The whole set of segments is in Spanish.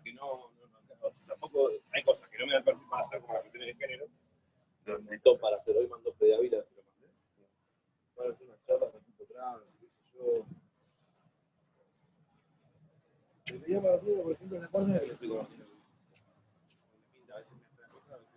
que tampoco hay cosas que no me dan perfil para hacer como la cuestión de género. Lo necesito para hacer hoy, mando Fede Ávila, se lo mandé. Para hacer una charla con tipo trans, qué sé yo. Le pedí a Martino, por ejemplo, en la página que le explico a Martino. A veces me trae cosas, a veces.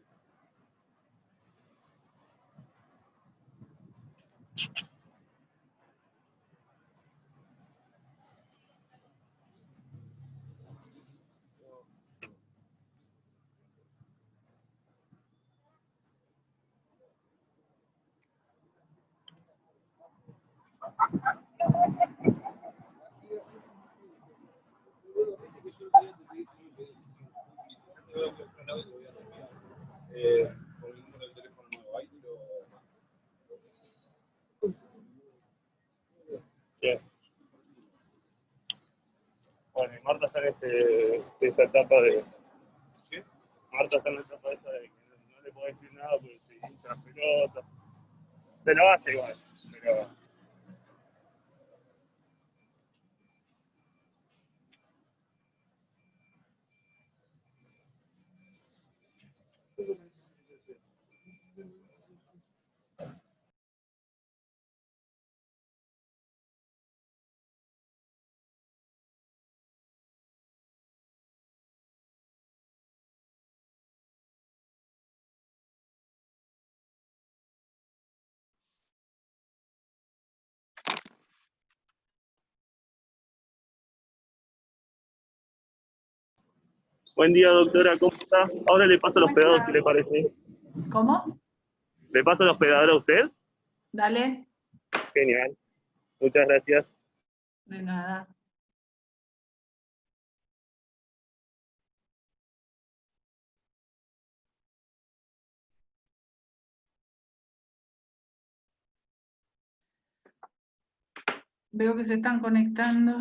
Por el número del teléfono nuevo, ahí lo Bien. Bueno, y Marta está en esa etapa de... ¿qué? Marta está en la etapa esa de que no le puedo decir nada porque se hincha la pelota. Se lo hace igual, pero... Buen día, doctora, ¿cómo está? Ahora le paso los pedados, si le parece. ¿Cómo? ¿Le paso los pedados a usted? Dale. Genial. Muchas gracias. De nada. Veo que se están conectando.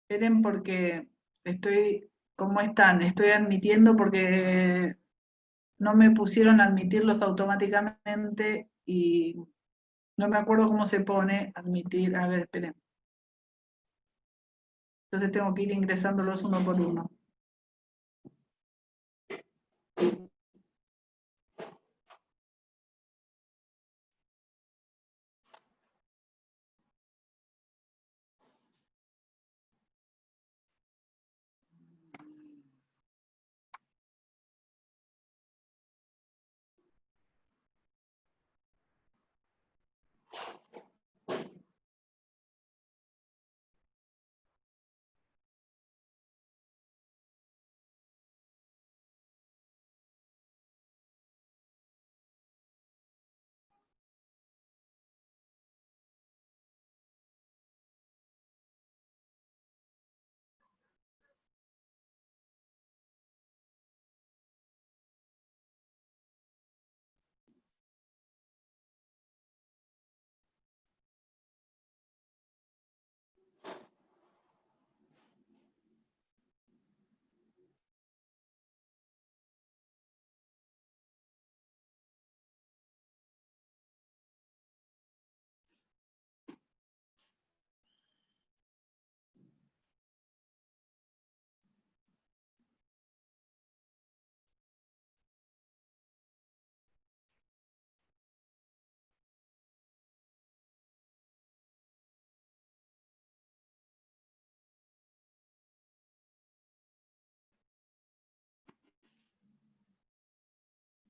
Esperen porque estoy, ¿cómo están? Estoy admitiendo porque no me pusieron a admitirlos automáticamente y no me acuerdo cómo se pone admitir. A ver, esperen. Entonces tengo que ir ingresándolos uno por uno.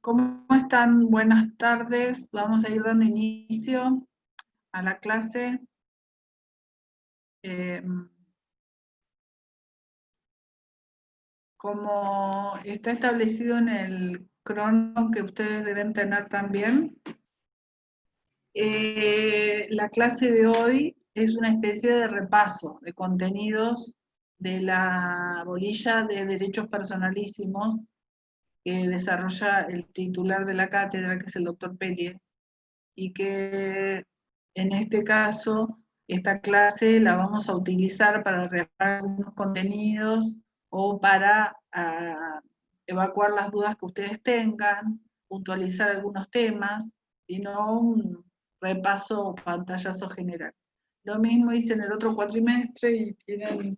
¿Cómo están? Buenas tardes. Vamos a ir dando inicio a la clase. Como está establecido en el crono que ustedes deben tener también, la clase de hoy es una especie de repaso de contenidos de la bolilla de derechos personalísimos que desarrolla el titular de la cátedra, que es el doctor Pellier, y que en este caso, esta clase la vamos a utilizar para reparar algunos contenidos o para evacuar las dudas que ustedes tengan, puntualizar algunos temas, sino un repaso o pantallazo general. Lo mismo hice en el otro cuatrimestre y tienen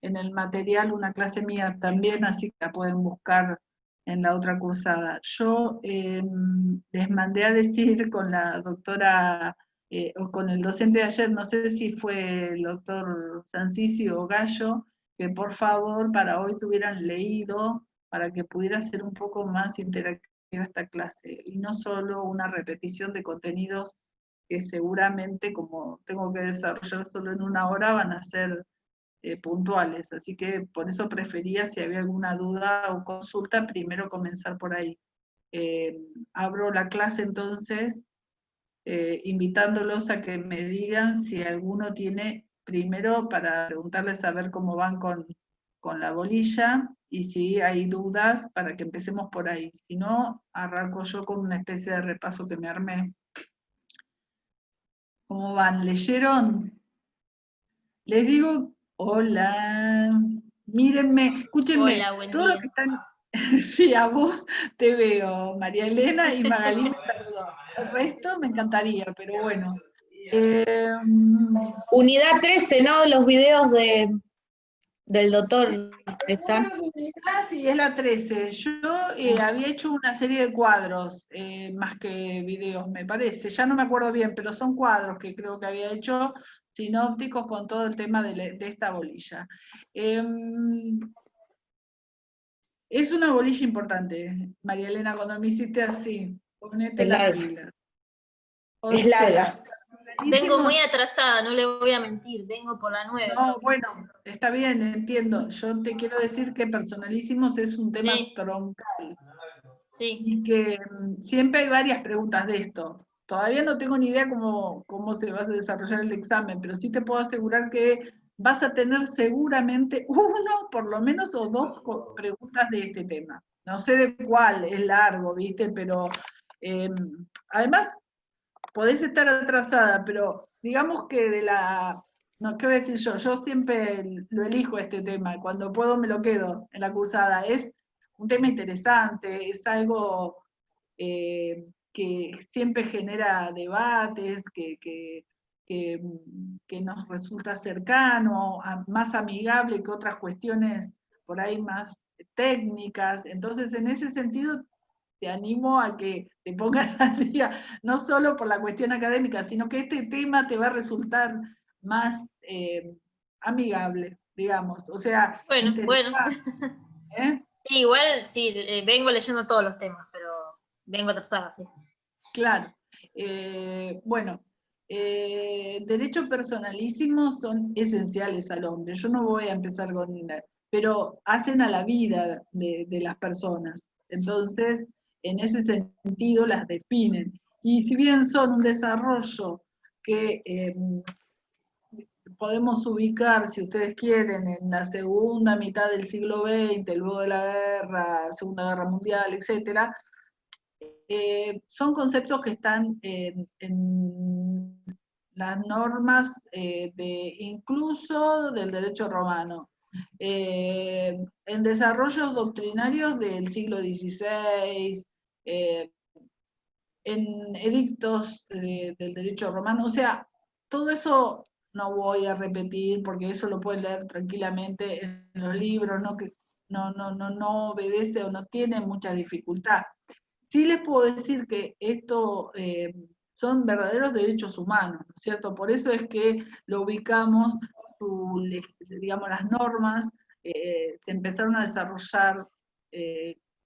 en el material una clase mía también, así que la pueden buscar en la otra cursada. Yo les mandé a decir con la doctora o con el docente de ayer, no sé si fue el doctor Sancici o Gallo, que por favor para hoy tuvieran leído para que pudiera ser un poco más interactiva esta clase y no solo una repetición de contenidos que seguramente, como tengo que desarrollar solo en una hora, van a ser puntuales, así que por eso prefería, si había alguna duda o consulta, primero comenzar por ahí. Abro la clase entonces, invitándolos a que me digan si alguno tiene, primero para preguntarles a ver cómo van con la bolilla, y si hay dudas para que empecemos por ahí. Si no, arranco yo con una especie de repaso que me armé. ¿Cómo van? ¿Leyeron? Les digo, hola, mírenme, escúchenme, Hola, buen todo lo día. que están, sí, a vos te veo, María Elena y Magalí me saludó. El resto me encantaría, pero bueno. Unidad 13, ¿no? Los videos del doctor están. Sí, es la 13. Yo había hecho una serie de cuadros, más que videos, me parece. Ya no me acuerdo bien, pero son cuadros que creo que había hecho sinópticos con todo el tema de esta bolilla. Es una bolilla importante, María Elena, cuando me hiciste así, ponete Es las larga. pilas. O Es larga. sea, Vengo muy personalísimos, atrasada, no le voy a mentir, vengo por la 9. no, bueno, está bien, entiendo. Yo te quiero decir que personalísimos es un tema Sí, troncal sí. y que siempre hay varias preguntas de esto. Todavía no tengo ni idea cómo se va a desarrollar el examen, pero sí te puedo asegurar que vas a tener seguramente uno, por lo menos, o dos preguntas de este tema. No sé de cuál, es largo, ¿viste? Pero además podés estar atrasada, pero digamos que no, ¿qué voy a decir yo? Yo siempre lo elijo este tema, cuando puedo me lo quedo en la cursada. Es un tema interesante, es algo que siempre genera debates, que nos resulta cercano, más amigable que otras cuestiones por ahí más técnicas. Entonces, en ese sentido, te animo a que te pongas al día, no solo por la cuestión académica, sino que este tema te va a resultar más amigable, digamos. O sea, Bueno. interesante. ¿Eh? Sí, igual sí, vengo leyendo todos los temas, pero vengo atrasada, sí. Claro. Bueno, derechos personalísimos son esenciales al hombre. Yo no voy a empezar con, pero hacen a la vida de las personas. Entonces, en ese sentido las definen. Y si bien son un desarrollo que podemos ubicar, si ustedes quieren, en la segunda mitad del siglo XX, luego de la guerra, Segunda Guerra Mundial, etcétera, son conceptos que están en las normas incluso del derecho romano, en desarrollos doctrinarios del siglo XVI, en edictos del derecho romano, o sea, todo eso no voy a repetir porque eso lo pueden leer tranquilamente en los libros, ¿no? Que no obedece o no tiene mucha dificultad. Sí les puedo decir que esto son verdaderos derechos humanos, ¿no es cierto? Por eso es que lo ubicamos, digamos, las normas se empezaron a desarrollar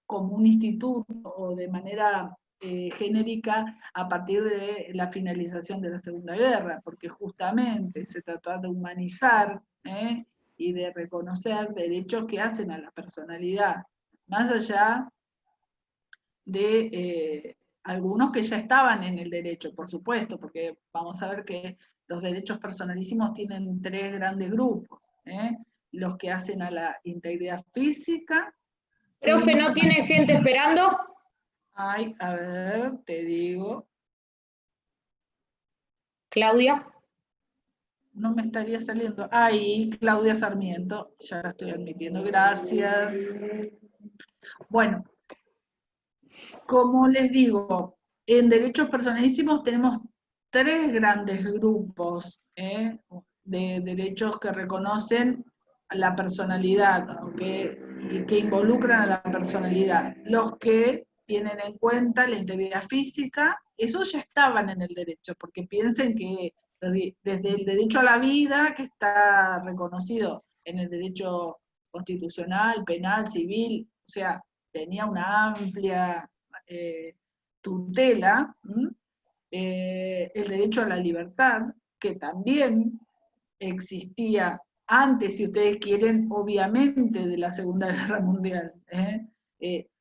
como un instituto o de manera genérica a partir de la finalización de la Segunda Guerra, porque justamente se trató de humanizar y de reconocer derechos que hacen a la personalidad, más allá de algunos que ya estaban en el derecho, por supuesto, porque vamos a ver que los derechos personalísimos tienen 3 grandes grupos, los que hacen a la integridad física. Profe, ¿no tiene gente esperando? Ay, a ver, te digo. Claudia. No me estaría saliendo. Ahí, Claudia Sarmiento, ya la estoy admitiendo, gracias. Bueno, como les digo, en derechos personalísimos tenemos 3 grandes grupos de derechos que reconocen la personalidad, que involucran a la personalidad. Los que tienen en cuenta la integridad física, esos ya estaban en el derecho, porque piensen que desde el derecho a la vida, que está reconocido en el derecho constitucional, penal, civil, o sea, tenía una amplia tutela, el derecho a la libertad, que también existía antes, si ustedes quieren, obviamente de la Segunda Guerra Mundial.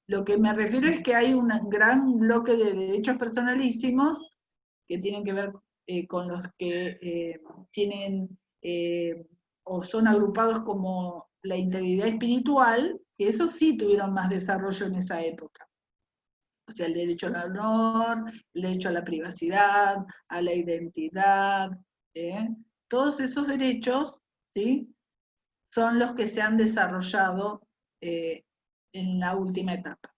Lo que me refiero es que hay un gran bloque de derechos personalísimos que tienen que ver con los que tienen o son agrupados como la integridad espiritual, que esos sí tuvieron más desarrollo en esa época. O sea, el derecho al honor, el derecho a la privacidad, a la identidad, todos esos derechos, ¿sí?, son los que se han desarrollado en la última etapa.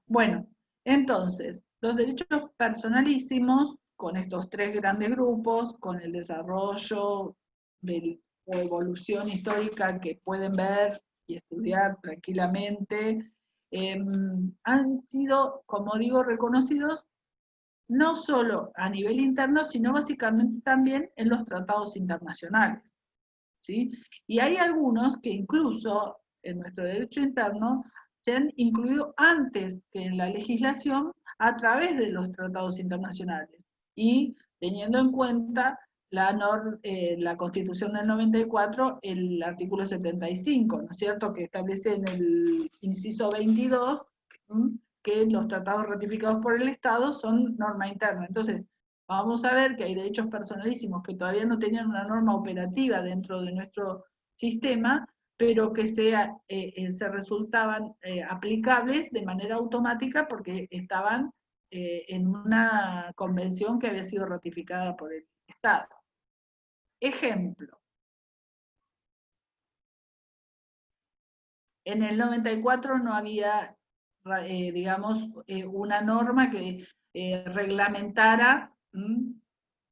Bueno, entonces, los derechos personalísimos, con estos 3 grandes grupos, con el desarrollo o evolución histórica que pueden ver y estudiar tranquilamente, han sido, como digo, reconocidos no solo a nivel interno, sino básicamente también en los tratados internacionales, ¿sí? Y hay algunos que incluso en nuestro derecho interno se han incluido antes que en la legislación a través de los tratados internacionales y teniendo en cuenta la Constitución del 94, el artículo 75, ¿no es cierto?, que establece en el inciso 22 que los tratados ratificados por el Estado son norma interna. Entonces, vamos a ver que hay derechos personalísimos que todavía no tenían una norma operativa dentro de nuestro sistema, pero que se resultaban aplicables de manera automática porque estaban en una convención que había sido ratificada por el Estado. Ejemplo. En el 94 no había, digamos, una norma que reglamentara,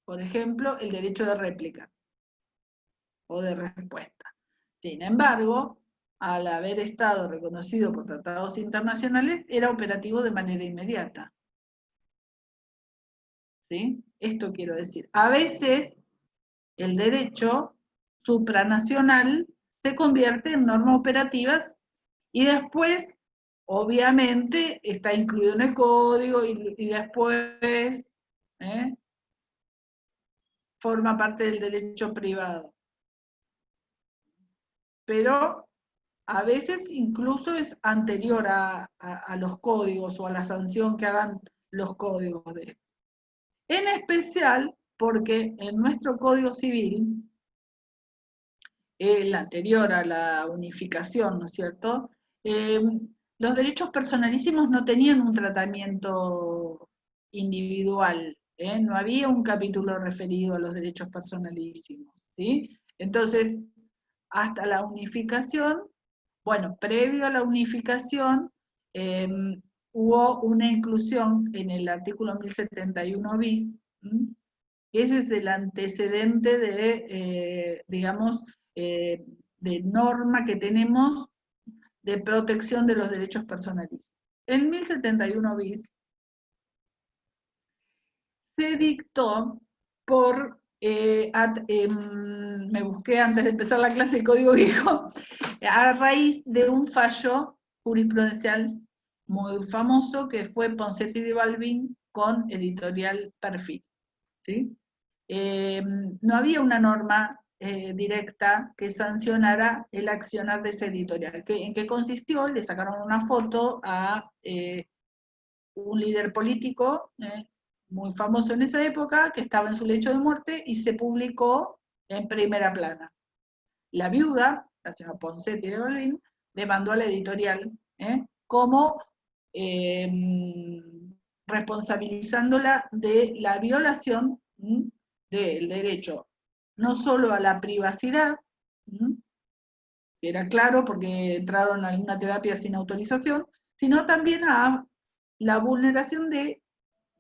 por ejemplo, el derecho de réplica o de respuesta. Sin embargo, al haber estado reconocido por tratados internacionales, era operativo de manera inmediata. ¿Sí? Esto quiero decir. A veces, el derecho supranacional se convierte en normas operativas y después, obviamente, está incluido en el código y después forma parte del derecho privado. Pero a veces incluso es anterior a los códigos o a la sanción que hagan los códigos de esto. En especial porque en nuestro Código Civil, el anterior a la unificación, ¿no es cierto?, los derechos personalísimos no tenían un tratamiento individual, no había un capítulo referido a los derechos personalísimos, ¿sí? Entonces, hasta la unificación, bueno, previo a la unificación, hubo una inclusión en el artículo 1071 bis, ese es el antecedente de, digamos, de norma que tenemos de protección de los derechos personalísimos. En 1071 bis se dictó por, me busqué antes de empezar la clase el código viejo, a raíz de un fallo jurisprudencial muy famoso, que fue Ponseti de Balbín con Editorial Perfil, ¿sí? No había una norma directa que sancionara el accionar de ese editorial. ¿En qué consistió? Le sacaron una foto a un líder político muy famoso en esa época, que estaba en su lecho de muerte, y se publicó en primera plana. La viuda, la señora Ponseti de Balbín, demandó a la editorial como responsabilizándola de la violación del derecho no solo a la privacidad, que era claro porque entraron a alguna terapia sin autorización, sino también a la vulneración de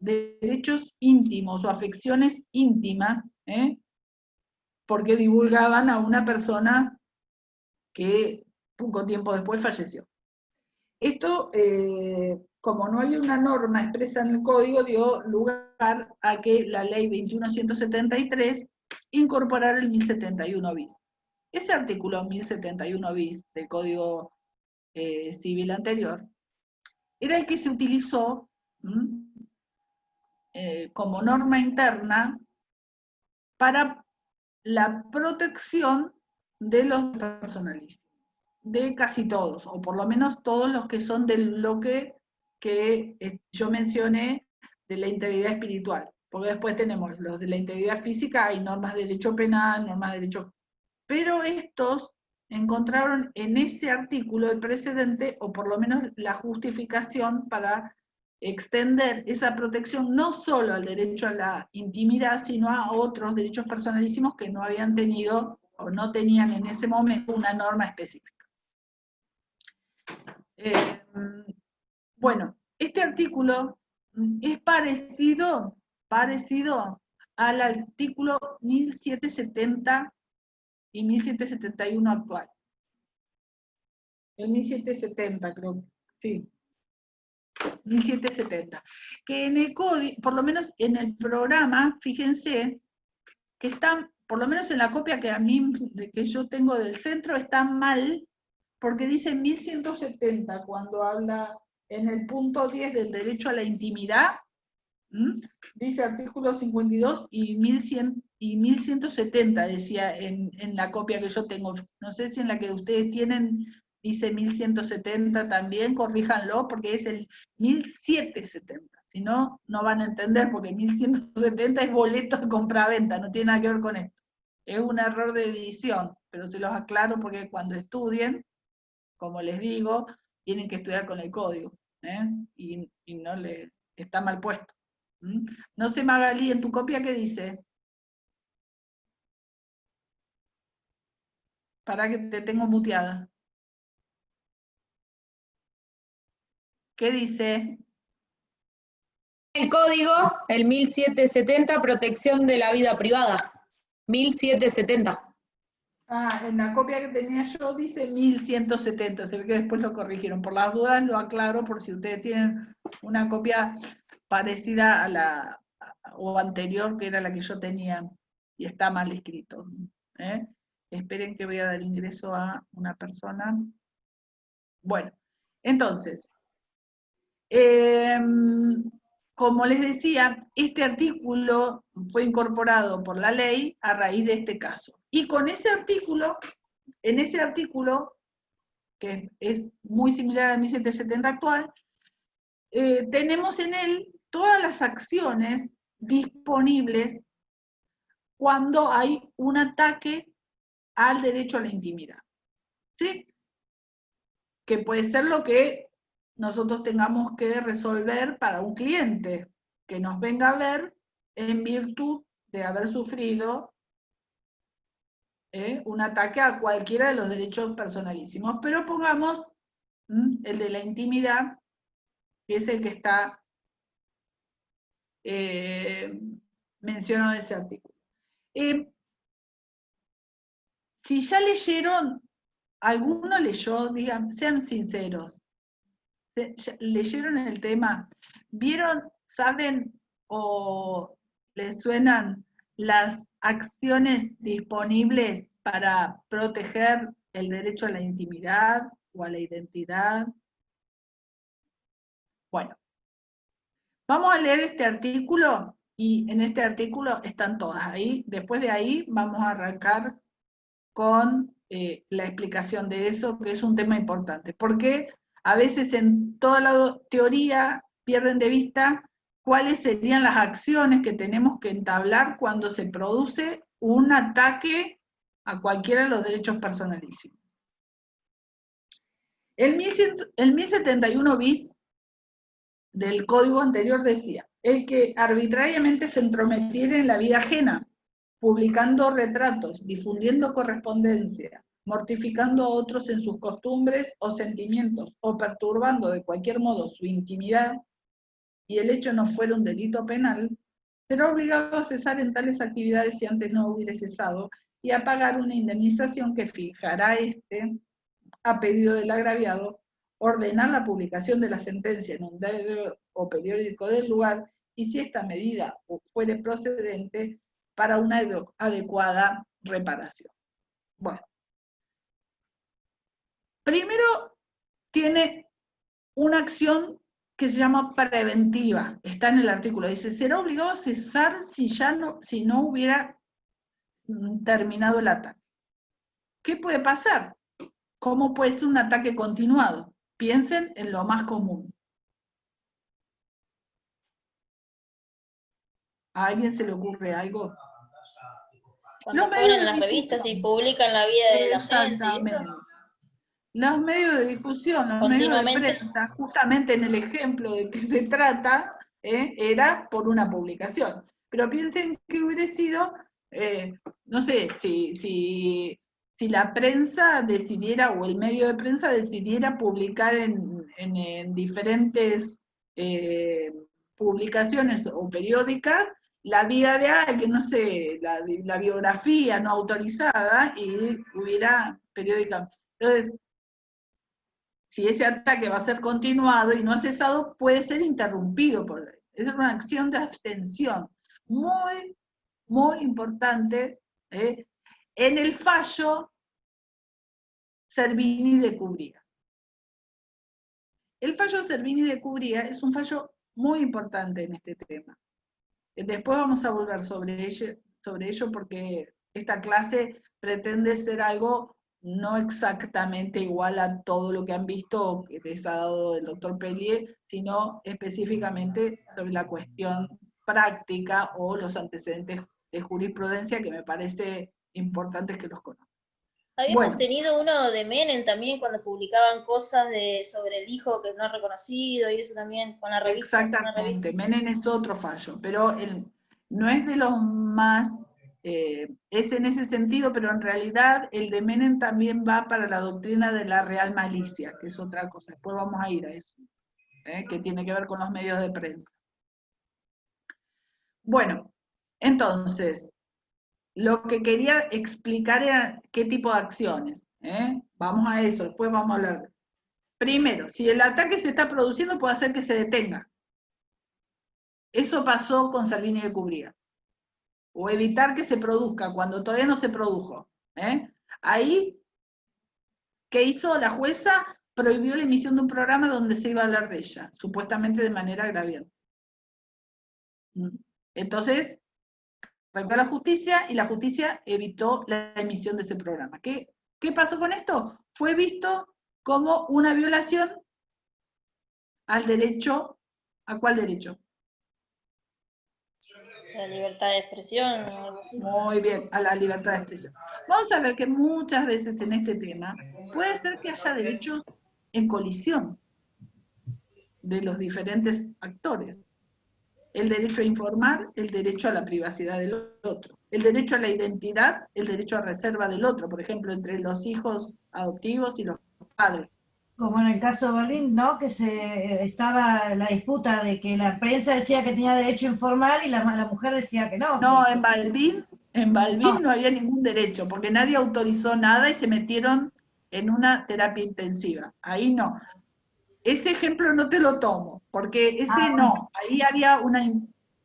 derechos íntimos o afecciones íntimas, porque divulgaban a una persona que poco tiempo después falleció. Esto, como no hay una norma expresa en el código, dio lugar a que la ley 21.173 incorporara el 1071 bis. Ese artículo 1071 bis del Código Civil anterior era el que se utilizó como norma interna para la protección de los personalistas, de casi todos, o por lo menos todos los que son del bloque que yo mencioné de la integridad espiritual, porque después tenemos los de la integridad física, hay normas de derecho penal, normas de derecho... Pero estos encontraron en ese artículo el precedente, o por lo menos la justificación para extender esa protección no solo al derecho a la intimidad, sino a otros derechos personalísimos que no habían tenido o no tenían en ese momento una norma específica. Bueno, este artículo es parecido al artículo 1770 y 1771 actual. El 1770 creo, sí. 1770. Que en el código, por lo menos en el programa, fíjense, que están, por lo menos en la copia que a mí, que yo tengo del centro, está mal, porque dice 1170 cuando habla en el punto 10 del derecho a la intimidad, dice artículo 52 y 1170 decía en la copia que yo tengo. No sé si en la que ustedes tienen dice 1170 también, corríjanlo, porque es el 1770. Si no, no van a entender, porque 1170 es boleto de compraventa, no tiene nada que ver con esto. Es un error de edición, pero se los aclaro porque cuando estudien, como les digo, tienen que estudiar con el código, y no le está mal puesto. No sé, Magalí, en tu copia, ¿qué dice? Para que te tengo muteada. ¿Qué dice? El código, el 1770, protección de la vida privada. 1770. Ah, en la copia que tenía yo dice 1170, se ve que después lo corrigieron. Por las dudas lo aclaro por si ustedes tienen una copia parecida a la o anterior, que era la que yo tenía, y está mal escrito. Esperen que voy a dar ingreso a una persona. Bueno, entonces, como les decía, este artículo fue incorporado por la ley a raíz de este caso. Y con ese artículo, en ese artículo, que es muy similar al 1770 actual, tenemos en él todas las acciones disponibles cuando hay un ataque al derecho a la intimidad. ¿Sí? Que puede ser lo que nosotros tengamos que resolver para un cliente que nos venga a ver en virtud de haber sufrido un ataque a cualquiera de los derechos personalísimos. Pero pongamos el de la intimidad, que es el que está mencionado en ese artículo. Si ya leyeron, alguno leyó, digan, sean sinceros, ¿leyeron el tema? ¿Vieron, saben o les suenan las acciones disponibles para proteger el derecho a la intimidad o a la identidad? Bueno, vamos a leer este artículo y en este artículo están todas ahí. Después de ahí vamos a arrancar con la explicación de eso, que es un tema importante, porque a veces en toda la teoría pierden de vista cuáles serían las acciones que tenemos que entablar cuando se produce un ataque a cualquiera de los derechos personalísimos. El 1071 bis del código anterior decía: el que arbitrariamente se entrometiera en la vida ajena, publicando retratos, difundiendo correspondencia, mortificando a otros en sus costumbres o sentimientos, o perturbando de cualquier modo su intimidad, y el hecho no fuera un delito penal, será obligado a cesar en tales actividades si antes no hubiera cesado, y a pagar una indemnización que fijará este, a pedido del agraviado, ordenar la publicación de la sentencia en un diario o periódico del lugar, y si esta medida fuere procedente, para una adecuada reparación. Bueno, primero tiene una acción que se llama preventiva, está en el artículo, dice: será obligado a cesar si no hubiera terminado el ataque. ¿Qué puede pasar? ¿Cómo puede ser un ataque continuado? Piensen en lo más común. ¿A alguien se le ocurre algo? Cuando ponen las revistas y publican la vida de la gente y eso. Los medios de difusión, los medios de prensa, justamente en el ejemplo de que se trata, era por una publicación. Pero piensen que hubiera sido, no sé, si la prensa decidiera, o el medio de prensa decidiera publicar en diferentes publicaciones o periódicas la vida de alguien, no sé, la biografía no autorizada, y hubiera periódicamente. Entonces, si ese ataque va a ser continuado y no ha cesado, puede ser interrumpido por él. Es una acción de abstención muy, muy importante, en el fallo Servini de Cubría. El fallo Servini de Cubría es un fallo muy importante en este tema. Después vamos a volver sobre ello porque esta clase pretende ser algo no exactamente igual a todo lo que han visto o que les ha dado el doctor Pellier, sino específicamente sobre la cuestión práctica o los antecedentes de jurisprudencia, que me parece importante que los conozcan. Habíamos tenido uno de Menem también, cuando publicaban cosas sobre el hijo que no ha reconocido, y eso también con la revista. Exactamente, Menem es otro fallo, pero no es de los más, es en ese sentido, pero en realidad el de Menem también va para la doctrina de la real malicia, que es otra cosa. Después vamos a ir a eso, que tiene que ver con los medios de prensa. Bueno, entonces, lo que quería explicar era qué tipo de acciones. Vamos a eso, después vamos a hablar. Primero, si el ataque se está produciendo, puede hacer que se detenga. Eso pasó con Servini de Cubría. O evitar que se produzca cuando todavía no se produjo. Ahí, ¿qué hizo la jueza? Prohibió la emisión de un programa donde se iba a hablar de ella, supuestamente de manera agraviante. Entonces, fue a la justicia y la justicia evitó la emisión de ese programa. ¿Qué pasó con esto? Fue visto como una violación al derecho. ¿A cuál derecho? La libertad de expresión o algo así. Muy bien, a la libertad de expresión. Vamos a ver que muchas veces en este tema puede ser que haya derechos en colisión de los diferentes actores. El derecho a informar, el derecho a la privacidad del otro, el derecho a la identidad, el derecho a reserva del otro, por ejemplo, entre los hijos adoptivos y los padres. Como en el caso de Balbín, ¿no? Que estaba la disputa de que la prensa decía que tenía derecho a informar y la mujer decía que no. No, en Balbín no había ningún derecho, porque nadie autorizó nada y se metieron en una terapia intensiva. Ahí no. Ese ejemplo no te lo tomo, porque ese no. Ahí había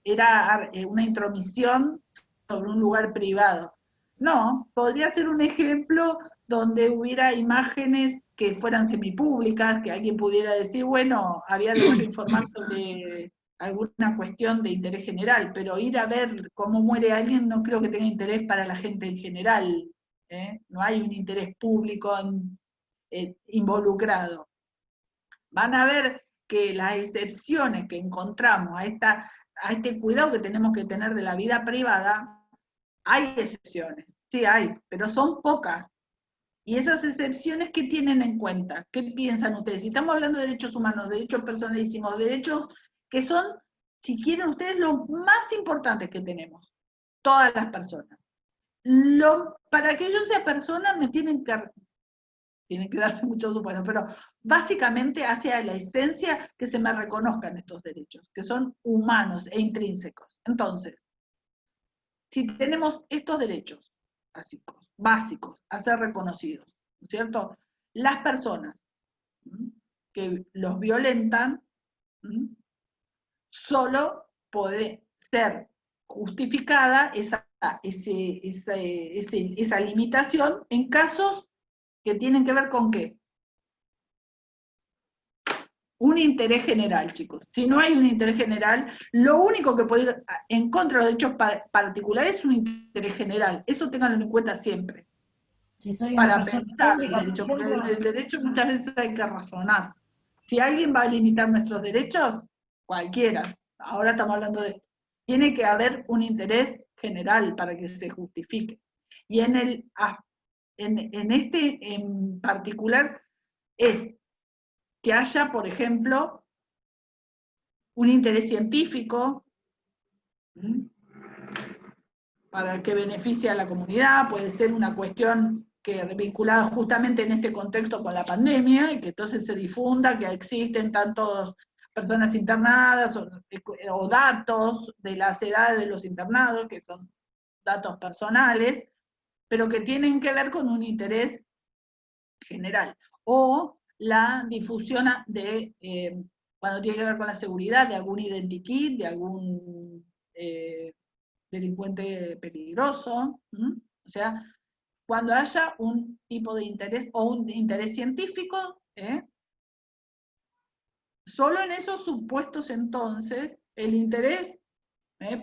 era una intromisión sobre un lugar privado. No, podría ser un ejemplo donde hubiera imágenes que fueran semipúblicas, que alguien pudiera decir, bueno, había derecho a informar sobre alguna cuestión de interés general, pero ir a ver cómo muere alguien no creo que tenga interés para la gente en general, ¿eh? No hay un interés público involucrado. Van a ver que las excepciones que encontramos a este cuidado que tenemos que tener de la vida privada, hay excepciones, sí hay, pero son pocas. Y esas excepciones, ¿qué tienen en cuenta? ¿Qué piensan ustedes? Si estamos hablando de derechos humanos, derechos personalísimos, derechos que son, si quieren ustedes, los más importantes que tenemos, todas las personas. Para que yo sea persona me tienen que darse muchos supuestos, pero básicamente hacia la esencia que se me reconozcan estos derechos, que son humanos e intrínsecos. Entonces, si tenemos estos derechos básicos a ser reconocidos, ¿no es cierto? Las personas que los violentan, solo puede ser justificada esa limitación en casos que tienen que ver con ¿qué? Un interés general, chicos. Si no hay un interés general, lo único que puede ir en contra de los derechos particulares es un interés general. Eso ténganlo en cuenta siempre. Si soy una Para persona pensar el pública, derecho, por porque ejemplo, el derecho muchas veces hay que razonar. Si alguien va a limitar nuestros derechos, cualquiera, ahora estamos hablando de, tiene que haber un interés general para que se justifique. Y en este en particular es que haya, por ejemplo, un interés científico para que beneficie a la comunidad, puede ser una cuestión que vinculada justamente en este contexto con la pandemia, y que entonces se difunda que existen tantas personas internadas o datos de las edades de los internados, que son datos personales, pero que tienen que ver con un interés general. O la difusión de, cuando tiene que ver con la seguridad de algún identikit, de algún delincuente peligroso, o sea, cuando haya un tipo de interés o un interés científico, solo en esos supuestos entonces el interés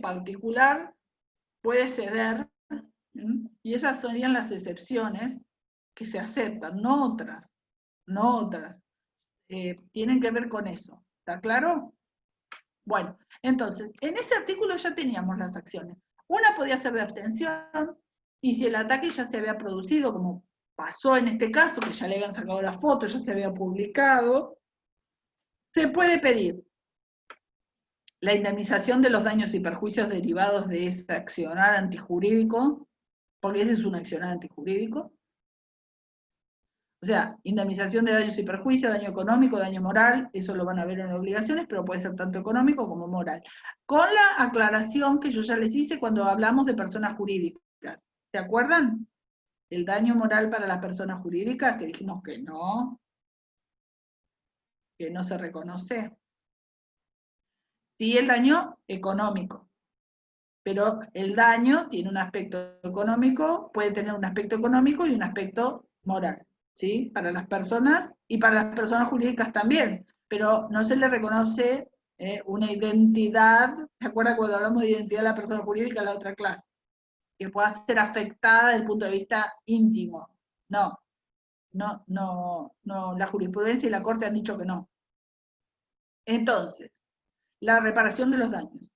particular puede ceder, y esas serían las excepciones que se aceptan, no otras, tienen que ver con eso, ¿está claro? Bueno, entonces, en ese artículo ya teníamos las acciones. Una podía ser de abstención, y si el ataque ya se había producido, como pasó en este caso, que ya le habían sacado la foto, ya se había publicado, se puede pedir la indemnización de los daños y perjuicios derivados de ese accionar antijurídico, porque ese es un accionar antijurídico. O sea, indemnización de daños y perjuicios, daño económico, daño moral, eso lo van a ver en obligaciones, pero puede ser tanto económico como moral. Con la aclaración que yo ya les hice cuando hablamos de personas jurídicas. ¿Se acuerdan? El daño moral para las personas jurídicas, que dijimos que no se reconoce. Sí, el daño económico. Pero el daño tiene un aspecto económico, puede tener un aspecto económico y un aspecto moral. ¿Sí? Para las personas y para las personas jurídicas también, pero no se le reconoce una identidad. ¿Se acuerdan cuando hablamos de identidad de la persona jurídica en la otra clase? Que pueda ser afectada desde el punto de vista íntimo. No, la jurisprudencia y la Corte han dicho que no. Entonces, la reparación de los daños.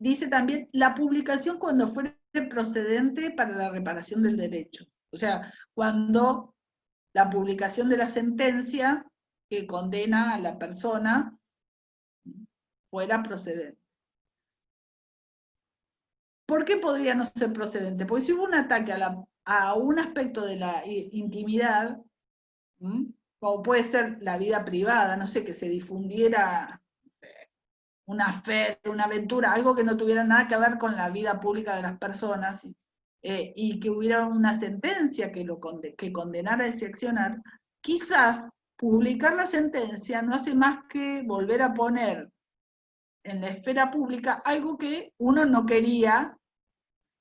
Dice también la publicación cuando fuere procedente para la reparación del derecho. O sea, cuando la publicación de la sentencia que condena a la persona fuera procedente. ¿Por qué podría no ser procedente? Porque si hubo un ataque a un aspecto de la intimidad, como puede ser la vida privada, no sé, que se difundiera una fe, una aventura, algo que no tuviera nada que ver con la vida pública de las personas, y que hubiera una sentencia que condenara ese accionar, quizás publicar la sentencia no hace más que volver a poner en la esfera pública algo que uno no quería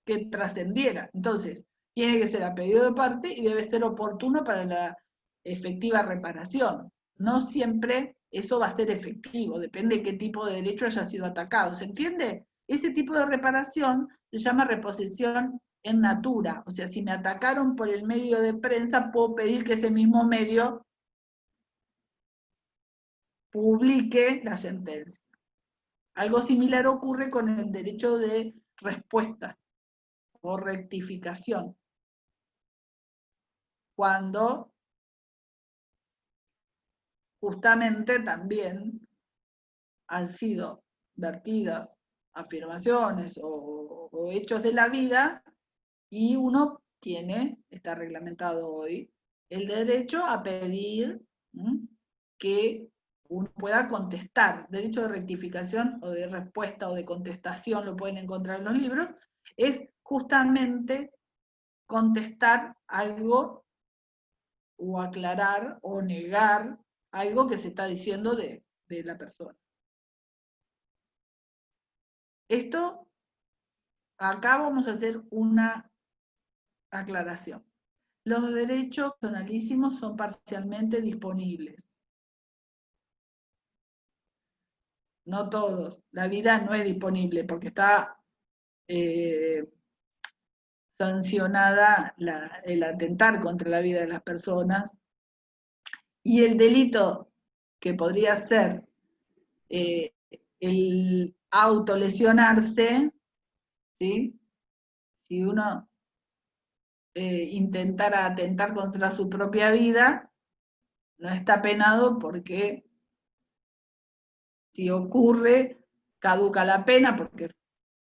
que trascendiera. Entonces, Tiene que ser a pedido de parte y debe ser oportuno para la efectiva reparación. No siempre eso va a ser efectivo, depende de qué tipo de derecho haya sido atacado. ¿Se entiende? Ese tipo de reparación se llama reposición en natura. O sea, si me atacaron por el medio de prensa, puedo pedir que ese mismo medio publique la sentencia. Algo similar ocurre con el derecho de respuesta o rectificación. Cuando justamente también han sido vertidas afirmaciones o hechos de la vida y uno está reglamentado hoy, el derecho a pedir que uno pueda contestar. Derecho de rectificación o de respuesta o de contestación, lo pueden encontrar en los libros, es justamente contestar algo o aclarar o negar algo que se está diciendo de la persona. Esto, acá vamos a hacer una aclaración. Los derechos personalísimos son parcialmente disponibles. No todos. La vida no es disponible porque está sancionada el atentar contra la vida de las personas. Y el delito que podría ser el autolesionarse, ¿sí? Si uno intentara atentar contra su propia vida, no está penado porque si ocurre, caduca la pena porque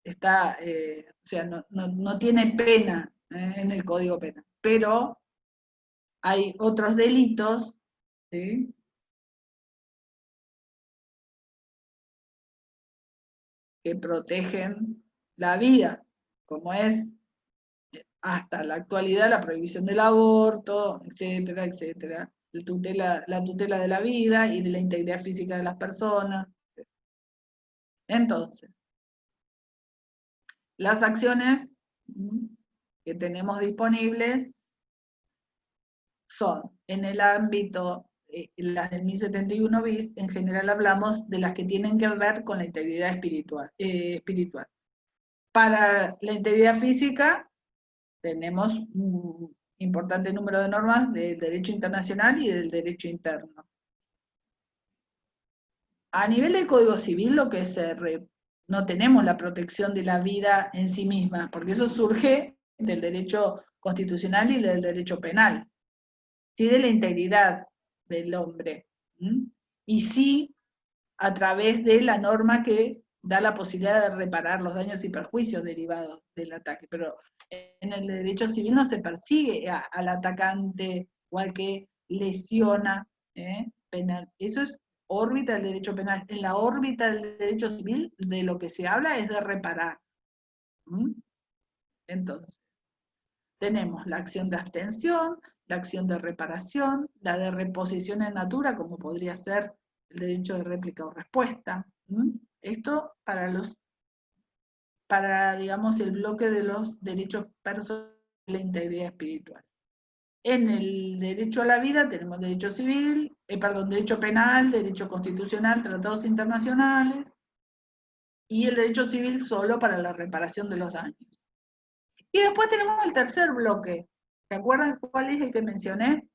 está, o sea, no tiene pena en el Código Penal. Pero hay otros delitos, ¿sí?, que protegen la vida, como es hasta la actualidad la prohibición del aborto, etcétera, etcétera, la tutela de la vida y de la integridad física de las personas. Entonces, las acciones que tenemos disponibles son, en el ámbito, las del 1071 bis, en general hablamos de las que tienen que ver con la integridad espiritual. Para la integridad física, tenemos un importante número de normas del derecho internacional y del derecho interno. A nivel del Código Civil, lo que no tenemos la protección de la vida en sí misma, porque eso surge del derecho constitucional y del derecho penal, sí de la integridad del hombre, y sí a través de la norma que da la posibilidad de reparar los daños y perjuicios derivados del ataque, pero en el derecho civil no se persigue al atacante o al que lesiona penal. Eso es órbita del derecho penal. En la órbita del derecho civil de lo que se habla es de reparar. Entonces, tenemos la acción de abstención, la acción de reparación, la de reposición en natura, como podría ser el derecho de réplica o respuesta. Esto para, digamos, el bloque de los derechos personales de la integridad espiritual. En el derecho a la vida tenemos derecho civil, derecho penal, derecho constitucional, tratados internacionales, y el derecho civil solo para la reparación de los daños. Y después tenemos el tercer bloque. ¿Se acuerdan cuál es el que mencioné?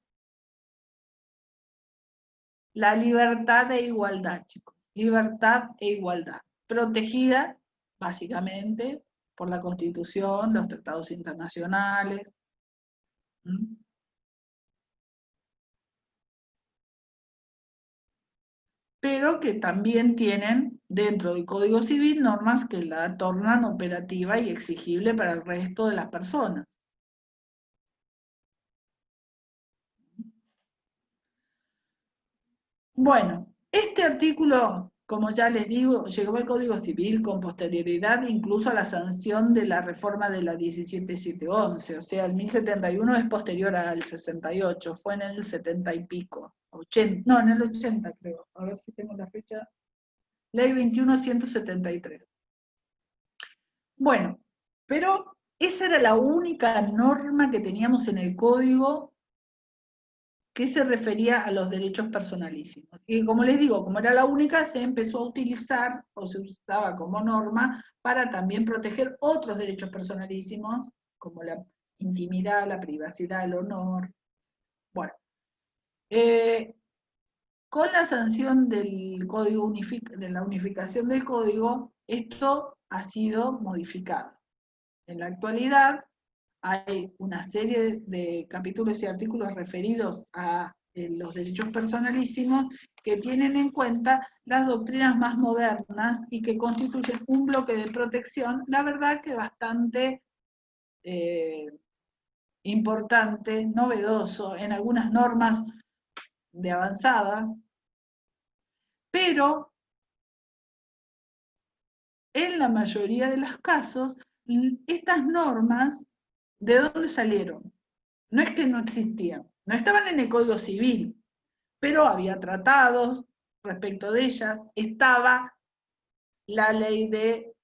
La libertad e igualdad, chicos. Libertad e igualdad. Protegida, básicamente, por la Constitución, los tratados internacionales. Pero que también tienen dentro del Código Civil normas que la tornan operativa y exigible para el resto de las personas. Bueno, este artículo, como ya les digo, llegó al Código Civil con posterioridad incluso a la sanción de la reforma de la 17711, o sea, el 1071 es posterior al 68, fue en el 70 y pico, 80, no, en el 80 creo, a ver si tengo la fecha, Ley 21.173. Bueno, pero esa era la única norma que teníamos en el código que se refería a los derechos personalísimos. Y como les digo, como era la única, se empezó a utilizar, o se usaba como norma, para también proteger otros derechos personalísimos, como la intimidad, la privacidad, el honor. Bueno, con la sanción del código de la unificación del código, esto ha sido modificado. En la actualidad hay una serie de capítulos y artículos referidos a los derechos personalísimos que tienen en cuenta las doctrinas más modernas y que constituyen un bloque de protección, la verdad que bastante importante, novedoso, en algunas normas de avanzada, pero en la mayoría de los casos, estas normas, ¿de dónde salieron? No es que no existían, no estaban en el Código Civil, pero había tratados respecto de ellas, estaba la ley de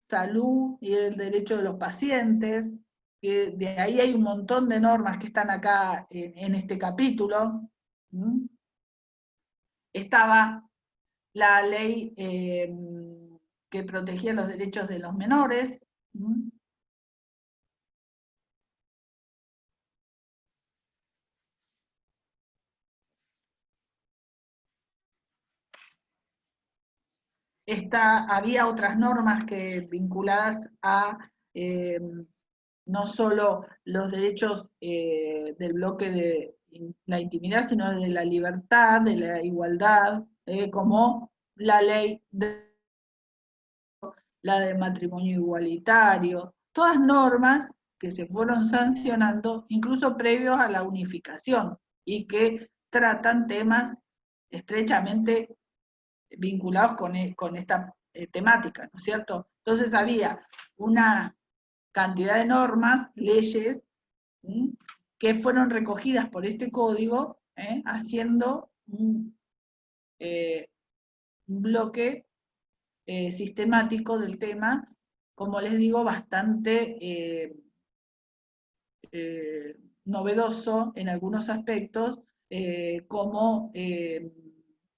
salud y el derecho de los pacientes, que de ahí hay un montón de normas que están acá en este capítulo. Estaba la ley que protegía los derechos de los menores. Había otras normas vinculadas a no solo los derechos del bloque de la intimidad, sino de la libertad, de la igualdad, como la ley la de matrimonio igualitario, todas normas que se fueron sancionando incluso previos a la unificación y que tratan temas estrechamente vinculados con esta temática, ¿no es cierto? Entonces había una cantidad de normas, leyes, que fueron recogidas por este código, haciendo un bloque sistemático del tema, como les digo, bastante novedoso en algunos aspectos, como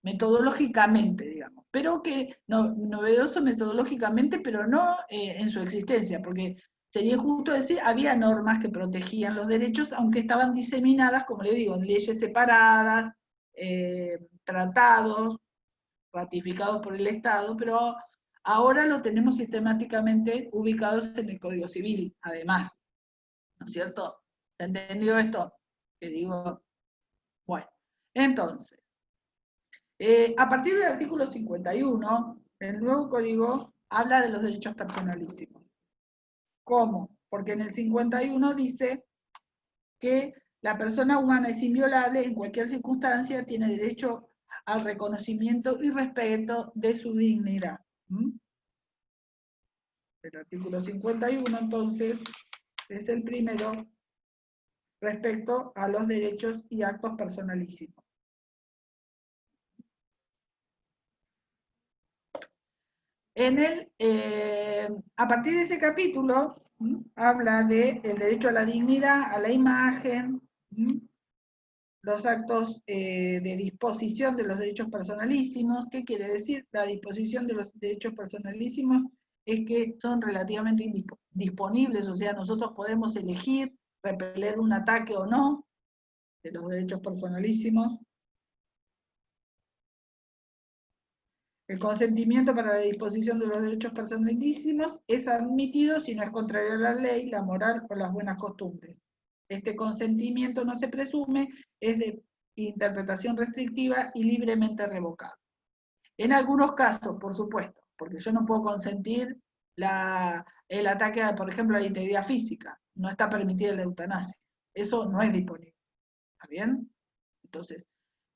metodológicamente, digamos, pero que novedoso metodológicamente, pero no en su existencia, porque sería justo decir, había normas que protegían los derechos, aunque estaban diseminadas, como le digo, en leyes separadas, tratados, ratificados por el Estado, pero ahora lo tenemos sistemáticamente ubicados en el Código Civil, además, ¿no es cierto? ¿Se ha entendido esto? Que digo, bueno, entonces, a partir del artículo 51, el nuevo código habla de los derechos personalísimos. ¿Cómo? Porque en el 51 dice que la persona humana es inviolable en cualquier circunstancia, tiene derecho al reconocimiento y respeto de su dignidad. El artículo 51, entonces, es el primero respecto a los derechos y actos personalísimos. A partir de ese capítulo, habla del derecho a la dignidad, a la imagen, los actos de disposición de los derechos personalísimos. ¿Qué quiere decir? La disposición de los derechos personalísimos es que son relativamente disponibles, o sea, nosotros podemos elegir repeler un ataque o no de los derechos personalísimos. El consentimiento para la disposición de los derechos personalísimos es admitido si no es contrario a la ley, la moral o las buenas costumbres. Este consentimiento no se presume, es de interpretación restrictiva y libremente revocable. En algunos casos, por supuesto, porque yo no puedo consentir el ataque, por ejemplo, a la integridad física. No está permitida la eutanasia. Eso no es disponible. ¿Está bien? Entonces,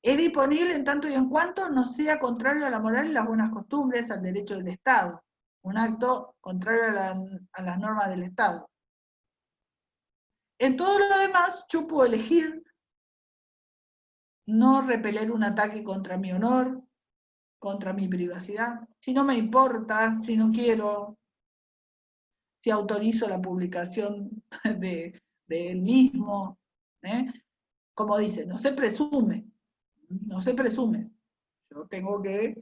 es disponible en tanto y en cuanto no sea contrario a la moral y las buenas costumbres, al derecho del Estado. Un acto contrario a las normas del Estado. En todo lo demás, yo puedo elegir no repeler un ataque contra mi honor, contra mi privacidad, si no me importa, si no quiero, si autorizo la publicación de él mismo. Como dice, no se presume, no se presume. Yo tengo que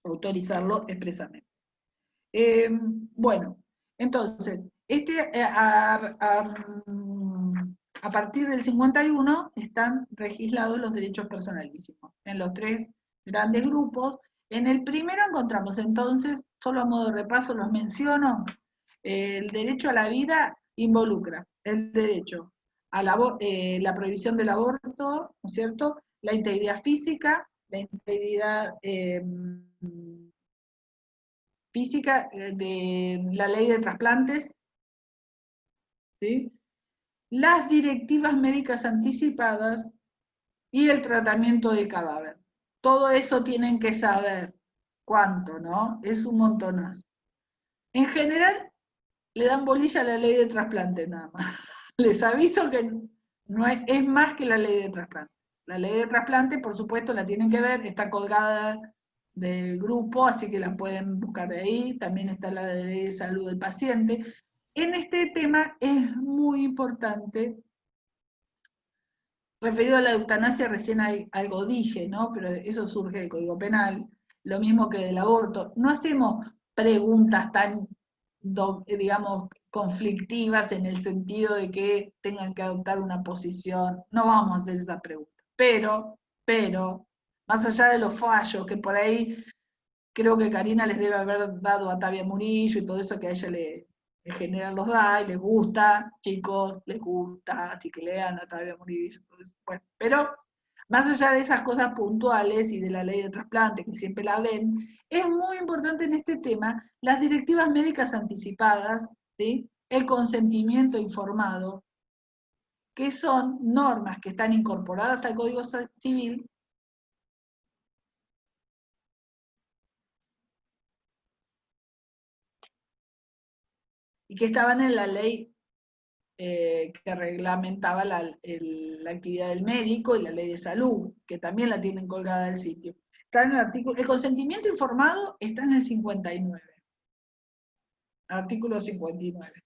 autorizarlo expresamente. Bueno, entonces, a partir del 51 están legislados los derechos personalísimos en los 3 grandes grupos. En el primero encontramos entonces, solo a modo de repaso los menciono, el derecho a la vida involucra el derecho a la prohibición del aborto, ¿no es cierto?, la integridad física, la integridad física de la ley de trasplantes, ¿sí?, las directivas médicas anticipadas y el tratamiento del cadáver. Todo eso tienen que saber cuánto, ¿no? Es un montonazo. En general, le dan bolilla a la ley de trasplante nada más. Les aviso que no es más que la ley de trasplante. La ley de trasplante, por supuesto, la tienen que ver, está colgada del grupo, así que la pueden buscar de ahí. También está la ley de salud del paciente. En este tema es muy importante, referido a la eutanasia, recién algo dije, ¿no? Pero eso surge del Código Penal, lo mismo que del aborto. No hacemos preguntas tan, digamos, conflictivas en el sentido de que tengan que adoptar una posición. No vamos a hacer esa pregunta. Pero, más allá de los fallos, que por ahí creo que Karina les debe haber dado a Tavia Murillo y todo eso que a ella le generan los da y les gusta, chicos, les gusta, así que lean a Tavia Murillo. Entonces, bueno, pero más allá de esas cosas puntuales y de la ley de trasplante, que siempre la ven, es muy importante en este tema las directivas médicas anticipadas, ¿sí?, el consentimiento informado, que son normas que están incorporadas al Código Civil, y que estaban en la ley que reglamentaba la actividad del médico y la ley de salud, que también la tienen colgada del sitio. Está en el consentimiento informado está en el 59, artículo 59.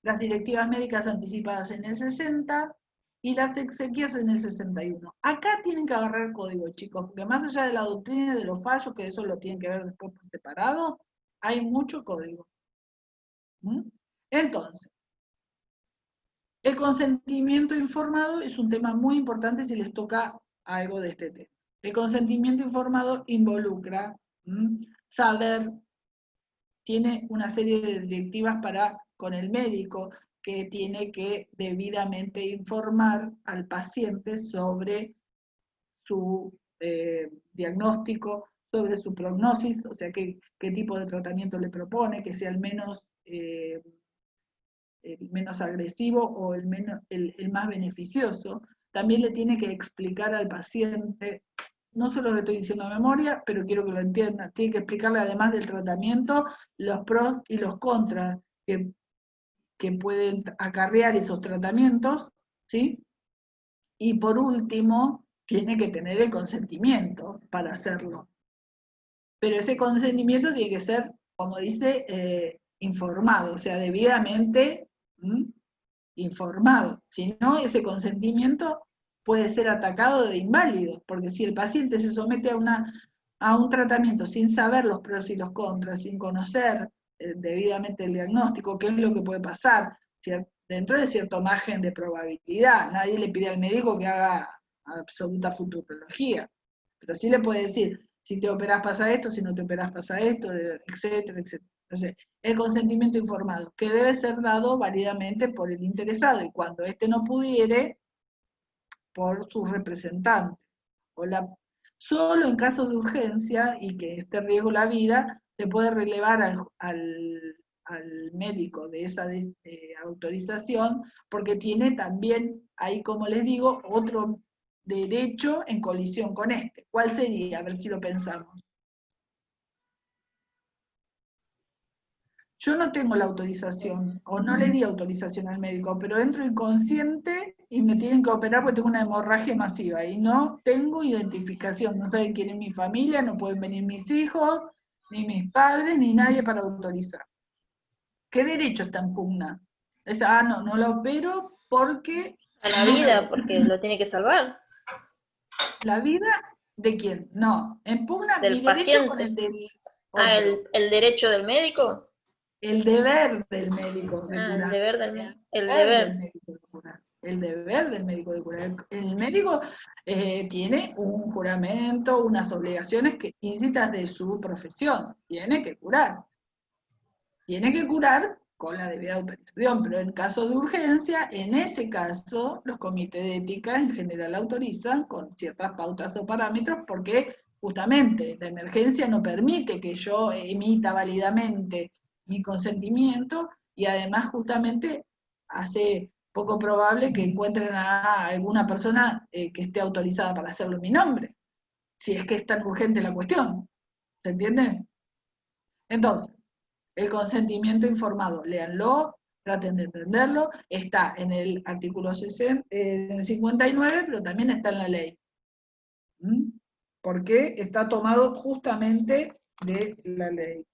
Las directivas médicas anticipadas en el 60 y las exequias en el 61. Acá tienen que agarrar el código, chicos, porque más allá de la doctrina y de los fallos, que eso lo tienen que ver después por separado, hay mucho código. Entonces, el consentimiento informado es un tema muy importante si les toca algo de este tema. El consentimiento informado involucra saber, tiene una serie de directivas con el médico, que tiene que debidamente informar al paciente sobre su diagnóstico, sobre su prognosis, o sea, qué tipo de tratamiento le propone, que sea el menos agresivo o el más beneficioso. También le tiene que explicar al paciente, no solo lo estoy diciendo de memoria, pero quiero que lo entiendan, tiene que explicarle además del tratamiento, los pros y los contras que pueden acarrear esos tratamientos, ¿sí? Y por último, tiene que tener el consentimiento para hacerlo. Pero ese consentimiento tiene que ser, como dice, informado, o sea, debidamente informado. Si no, ese consentimiento puede ser atacado de inválido, porque si el paciente se somete a un tratamiento sin saber los pros y los contras, sin conocer debidamente el diagnóstico, qué es lo que puede pasar, dentro de cierto margen de probabilidad. Nadie le pide al médico que haga absoluta futurología, pero sí le puede decir, si te operás pasa esto, si no te operás pasa esto, etcétera, etcétera. Entonces, el consentimiento informado, que debe ser dado válidamente por el interesado, y cuando éste no pudiere, por su representante. Solo en caso de urgencia y que esté en riesgo la vida, se puede relevar al médico de esa autorización, porque tiene también, ahí como les digo, otro derecho en colisión con este. ¿Cuál sería? A ver si lo pensamos. Yo no tengo la autorización, o no le di autorización al médico, pero entro inconsciente y me tienen que operar porque tengo una hemorragia masiva y no tengo identificación, no saben quién es mi familia, no pueden venir mis hijos, ni mis padres, ni nadie para autorizar. ¿Qué derecho está en pugna? No la opero porque A la vida, porque lo tiene que salvar. la vida ¿de quién? No, en pugna mi Del derecho con paciente. el del Ah, otro. el derecho del médico. El deber del médico de Ah, el curar. deber del médico. El Del deber. médico de curar. El deber del médico de curar. El médico tiene un juramento, unas obligaciones implícitas de su profesión. Tiene que curar. Tiene que curar con la debida autorización, pero en caso de urgencia, en ese caso, los comités de ética en general autorizan con ciertas pautas o parámetros porque justamente la emergencia no permite que yo emita válidamente mi consentimiento y además justamente hace poco probable que encuentren a alguna persona que esté autorizada para hacerlo en mi nombre, si es que es tan urgente la cuestión. ¿Se entiende? Entonces, el consentimiento informado, léanlo, traten de entenderlo, está en el artículo 59, pero también está en la ley. Porque está tomado justamente de la ley.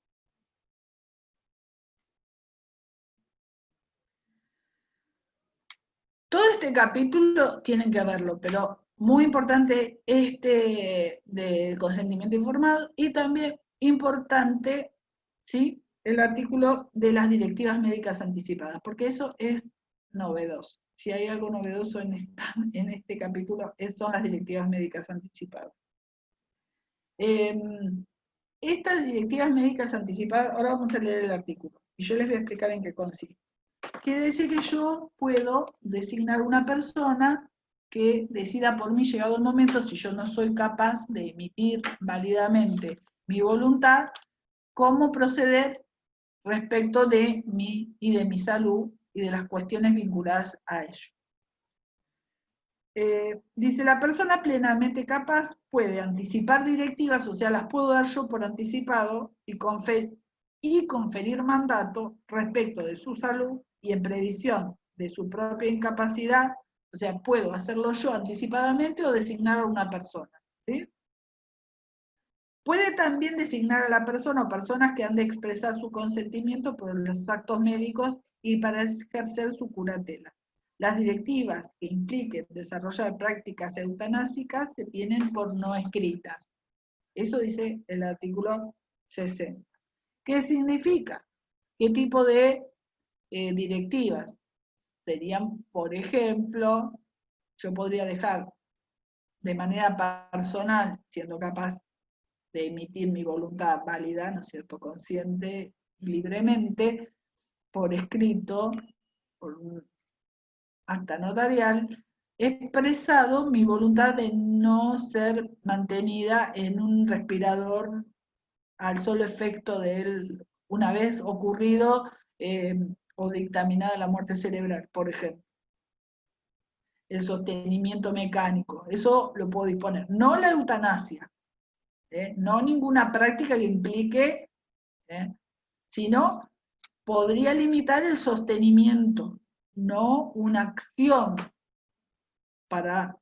Todo este capítulo tienen que verlo, pero muy importante este del consentimiento informado y también importante, ¿sí?, el artículo de las directivas médicas anticipadas, porque eso es novedoso. Si hay algo novedoso en este capítulo, son las directivas médicas anticipadas. Estas directivas médicas anticipadas, ahora vamos a leer el artículo, y yo les voy a explicar en qué consiste. Quiere decir que yo puedo designar una persona que decida por mí, llegado el momento, si yo no soy capaz de emitir válidamente mi voluntad, cómo proceder respecto de mí y de mi salud y de las cuestiones vinculadas a ello. Dice, la persona plenamente capaz puede anticipar directivas, o sea, las puedo dar yo por anticipado y conferir mandato respecto de su salud y en previsión de su propia incapacidad, o sea, puedo hacerlo yo anticipadamente o designar a una persona, ¿sí? Puede también designar a la persona o personas que han de expresar su consentimiento por los actos médicos y para ejercer su curatela. Las directivas que impliquen desarrollar prácticas eutanásicas se tienen por no escritas. Eso dice el artículo 60. ¿Qué significa? ¿Qué tipo de directivas? Serían, por ejemplo, yo podría dejar de manera personal, siendo capaz de emitir mi voluntad válida, ¿no es cierto?, consciente y libremente, por escrito, por un acta notarial, he expresado mi voluntad de no ser mantenida en un respirador al solo efecto de él, una vez ocurrido o dictaminada la muerte cerebral, por ejemplo. El sostenimiento mecánico, eso lo puedo disponer. No la eutanasia, no ninguna práctica que implique, sino podría limitar el sostenimiento, no una acción para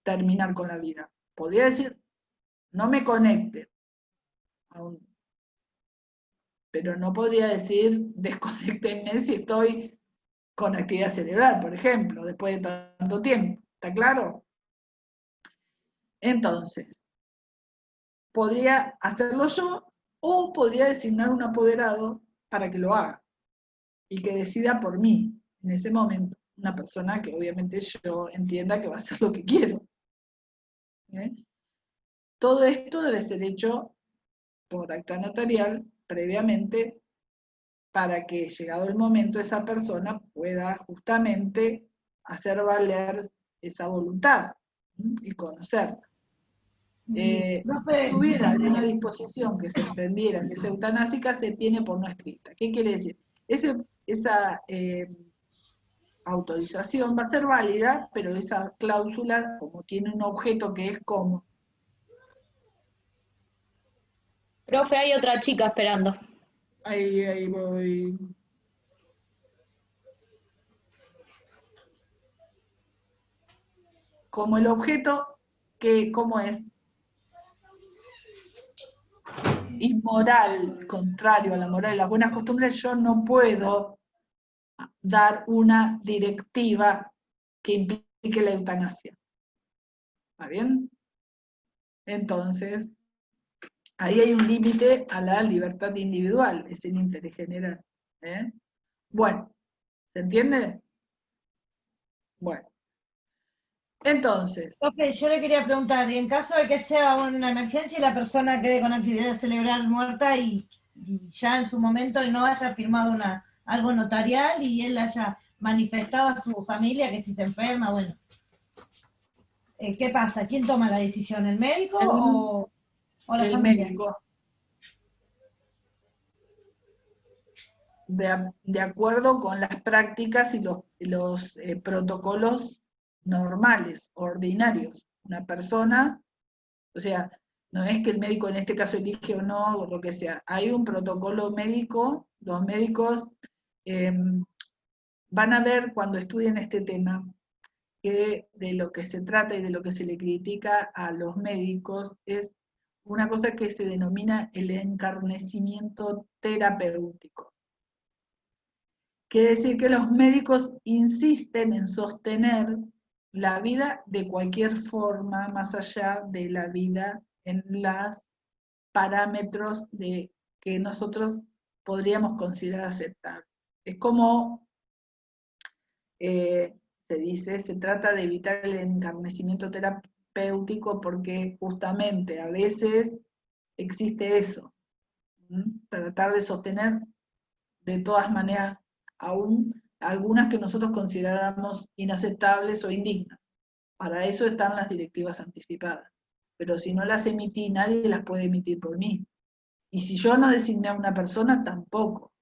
terminar con la vida. Podría decir, no me conecte, pero no podría decir, desconéctenme si estoy con actividad cerebral, por ejemplo, después de tanto tiempo. ¿Está claro? Entonces, podría hacerlo yo o podría designar un apoderado para que lo haga y que decida por mí en ese momento. Una persona que obviamente yo entienda que va a hacer lo que quiero. Todo esto debe ser hecho por acta notarial previamente para que, llegado el momento, esa persona pueda justamente hacer valer esa voluntad y conocerla. Si hubiera alguna disposición que se entendiera que es eutanásica, se tiene por no escrita. ¿Qué quiere decir? Esa autorización va a ser válida, pero esa cláusula, como tiene un objeto que es como... Profe, hay otra chica esperando. Ahí voy. Como el objeto, ¿cómo es? inmoral, contrario a la moral y las buenas costumbres, yo no puedo dar una directiva que implique la eutanasia. ¿Está bien? Entonces, ahí hay un límite a la libertad individual, es el interés general. Bueno, ¿se entiende? Bueno. Entonces. Profe, yo le quería preguntar, y en caso de que sea una emergencia y la persona quede con actividad cerebral muerta y ya en su momento no haya firmado algo notarial y él haya manifestado a su familia que si se enferma, bueno. ¿Qué pasa? ¿Quién toma la decisión? ¿El médico o la el familia? Médico. De acuerdo con las prácticas y los protocolos normales, ordinarios. Una persona, o sea, no es que el médico en este caso elige o no, o lo que sea. Hay un protocolo médico, los médicos van a ver cuando estudien este tema que de lo que se trata y de lo que se le critica a los médicos es una cosa que se denomina el encarnecimiento terapéutico. Quiere decir que los médicos insisten en sostener la vida de cualquier forma, más allá de la vida en los parámetros que nosotros podríamos considerar aceptables. Es como se dice, se trata de evitar el encarnecimiento terapéutico porque justamente a veces existe eso, tratar de sostener de todas maneras aún algunas que nosotros consideramos inaceptables o indignas. Para eso están las directivas anticipadas. Pero si no las emití, nadie las puede emitir por mí. Y si yo no designé a una persona, tampoco.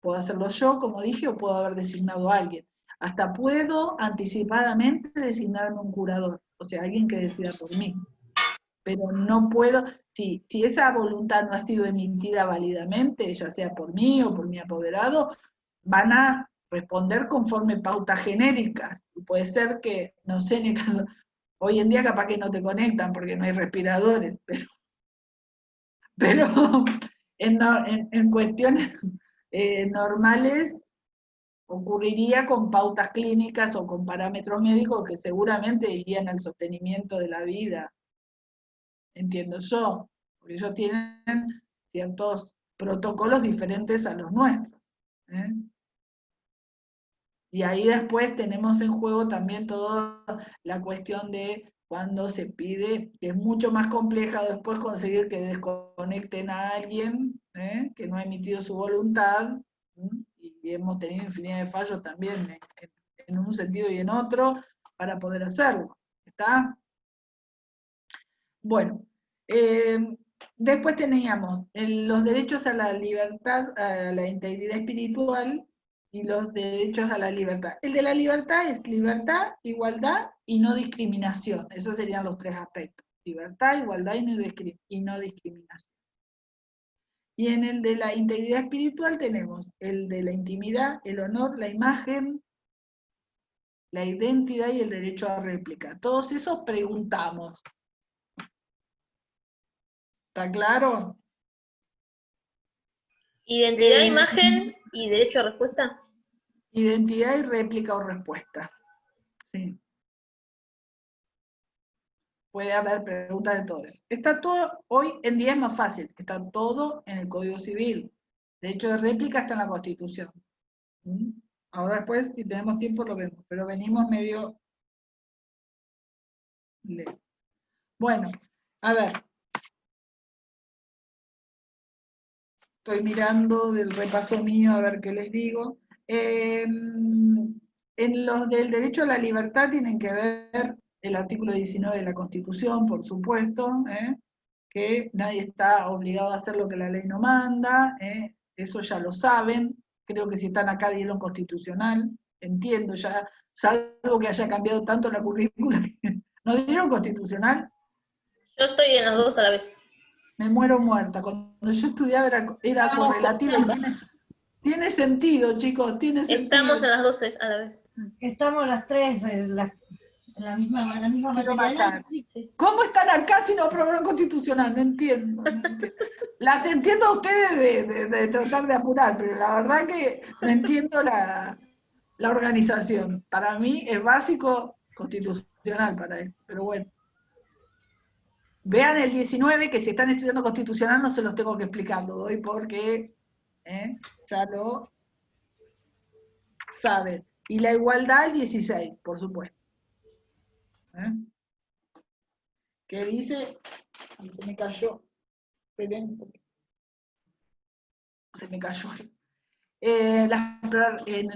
Puedo hacerlo yo, como dije, o puedo haber designado a alguien. Hasta puedo anticipadamente designarme un curador, o sea, alguien que decida por mí. Pero no puedo, si esa voluntad no ha sido emitida válidamente, ya sea por mí o por mi apoderado, van a responder conforme pautas genéricas. Y puede ser que, no sé, en el caso, hoy en día capaz que no te conectan porque no hay respiradores, pero en cuestiones normales ocurriría con pautas clínicas o con parámetros médicos que seguramente irían al sostenimiento de la vida, entiendo yo, porque ellos tienen ciertos protocolos diferentes a los nuestros. Y ahí después tenemos en juego también toda la cuestión de cuando se pide, que es mucho más compleja después conseguir que desconecten a alguien que no ha emitido su voluntad, y hemos tenido infinidad de fallos también en un sentido y en otro para poder hacerlo. ¿Está? Bueno, después teníamos los derechos a la libertad, a la integridad espiritual y los derechos a la libertad. El de la libertad es libertad, igualdad y no discriminación. Esos serían los tres aspectos. Libertad, igualdad y no discriminación. Y en el de la integridad espiritual tenemos el de la intimidad, el honor, la imagen, la identidad y el derecho a réplica. Todos esos preguntamos. ¿Está claro? Identidad, imagen y derecho a respuesta. Identidad y réplica o respuesta. Sí. Puede haber preguntas de todo eso. Está todo, hoy en día es más fácil, está todo en el Código Civil. De hecho, de réplica está en la Constitución. Ahora después, si tenemos tiempo, lo vemos, pero venimos medio... Bueno, a ver. Estoy mirando del repaso mío a ver qué les digo. En los del derecho a la libertad tienen que ver el artículo 19 de la Constitución, por supuesto, que nadie está obligado a hacer lo que la ley no manda, eso ya lo saben, creo que si están acá dieron constitucional, entiendo ya, salvo que haya cambiado tanto la currícula, ¿no dieron constitucional? Yo estoy en los dos a la vez. Me muero muerta, cuando yo estudiaba era correlativa y tiene sentido, chicos, tiene sentido. Estamos en las dos a la vez. Estamos las tres en la misma Quiero materia. matar. Sí. Sí. ¿Cómo están acá si no aprobaron constitucional? No entiendo. No entiendo. Las entiendo a ustedes de tratar de apurar, pero la verdad que no entiendo la organización. Para mí es básico constitucional para esto, pero bueno. Vean el 19, que si están estudiando constitucional no se los tengo que explicar, lo doy porque ya lo saben. Y la igualdad el 16, por supuesto. ¿Qué dice? Ay, se me cayó. Esperen. Se me cayó.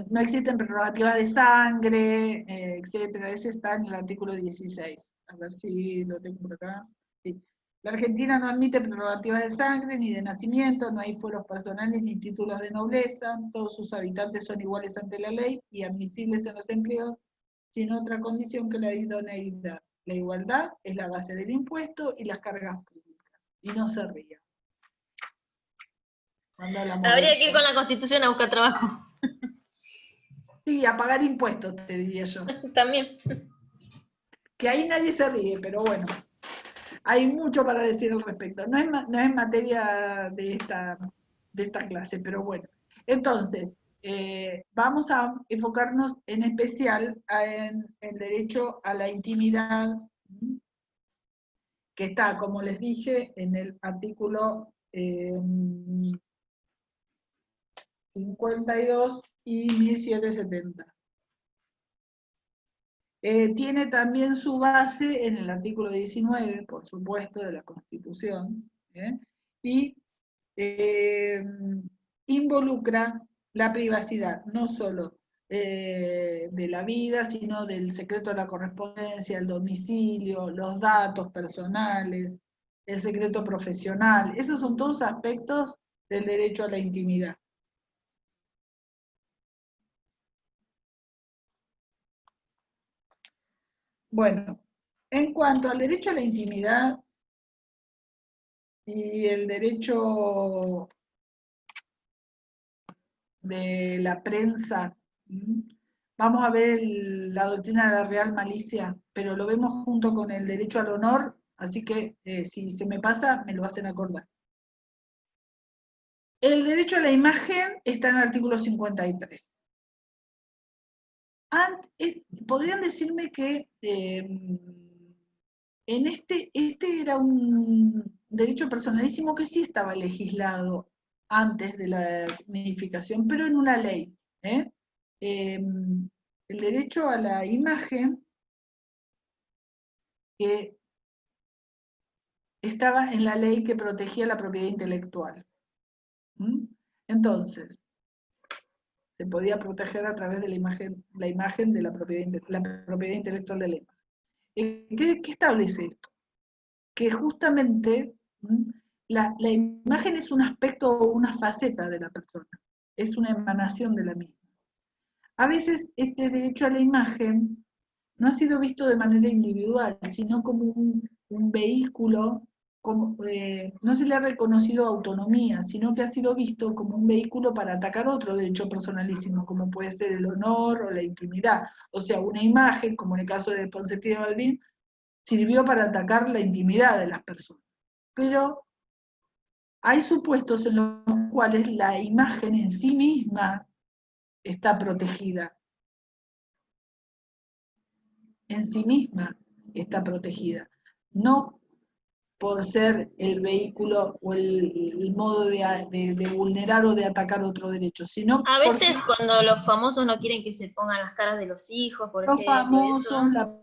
No existen prerrogativas de sangre, etcétera. Ese está en el artículo 16. A ver si lo tengo por acá. Sí. La Argentina no admite prerrogativas de sangre ni de nacimiento, no hay fueros personales ni títulos de nobleza, todos sus habitantes son iguales ante la ley y admisibles en los empleos, sin otra condición que la idoneidad. La igualdad es la base del impuesto y las cargas públicas. Y no se ría. Habría que ir con la Constitución a buscar trabajo. Sí, a pagar impuestos, te diría yo. También. Que ahí nadie se ríe, pero bueno, hay mucho para decir al respecto. No es materia de esta clase, pero bueno. Entonces, vamos a enfocarnos en especial en el derecho a la intimidad, que está, como les dije, en el artículo 52 y 1770. Tiene también su base en el artículo 19, por supuesto, de la Constitución, y involucra la privacidad, no solo de la vida, sino del secreto de la correspondencia, el domicilio, los datos personales, el secreto profesional. Esos son todos aspectos del derecho a la intimidad. Bueno, en cuanto al derecho a la intimidad y el derecho de la prensa, vamos a ver la doctrina de la real malicia, pero lo vemos junto con el derecho al honor, así que si se me pasa, me lo hacen acordar. El derecho a la imagen está en el artículo 53. Podrían decirme que en este era un derecho personalísimo que sí estaba legislado antes de la unificación, pero en una ley. El derecho a la imagen que estaba en la ley que protegía la propiedad intelectual. Entonces, se podía proteger a través de la imagen de la propiedad intelectual de la imagen. ¿Qué establece esto? Que justamente la imagen es un aspecto o una faceta de la persona, es una emanación de la misma. A veces este derecho a la imagen no ha sido visto de manera individual, sino como un vehículo, no se le ha reconocido autonomía, sino que ha sido visto como un vehículo para atacar otro derecho personalísimo, como puede ser el honor o la intimidad. O sea, una imagen, como en el caso de Ponseti de Balbín, sirvió para atacar la intimidad de las personas. Pero hay supuestos en los cuales la imagen en sí misma está protegida. En sí misma está protegida. No por ser el vehículo o el modo de vulnerar o de atacar otro derecho, sino A veces cuando los famosos no quieren que se pongan las caras de los hijos, por los ejemplo, famosos, eso.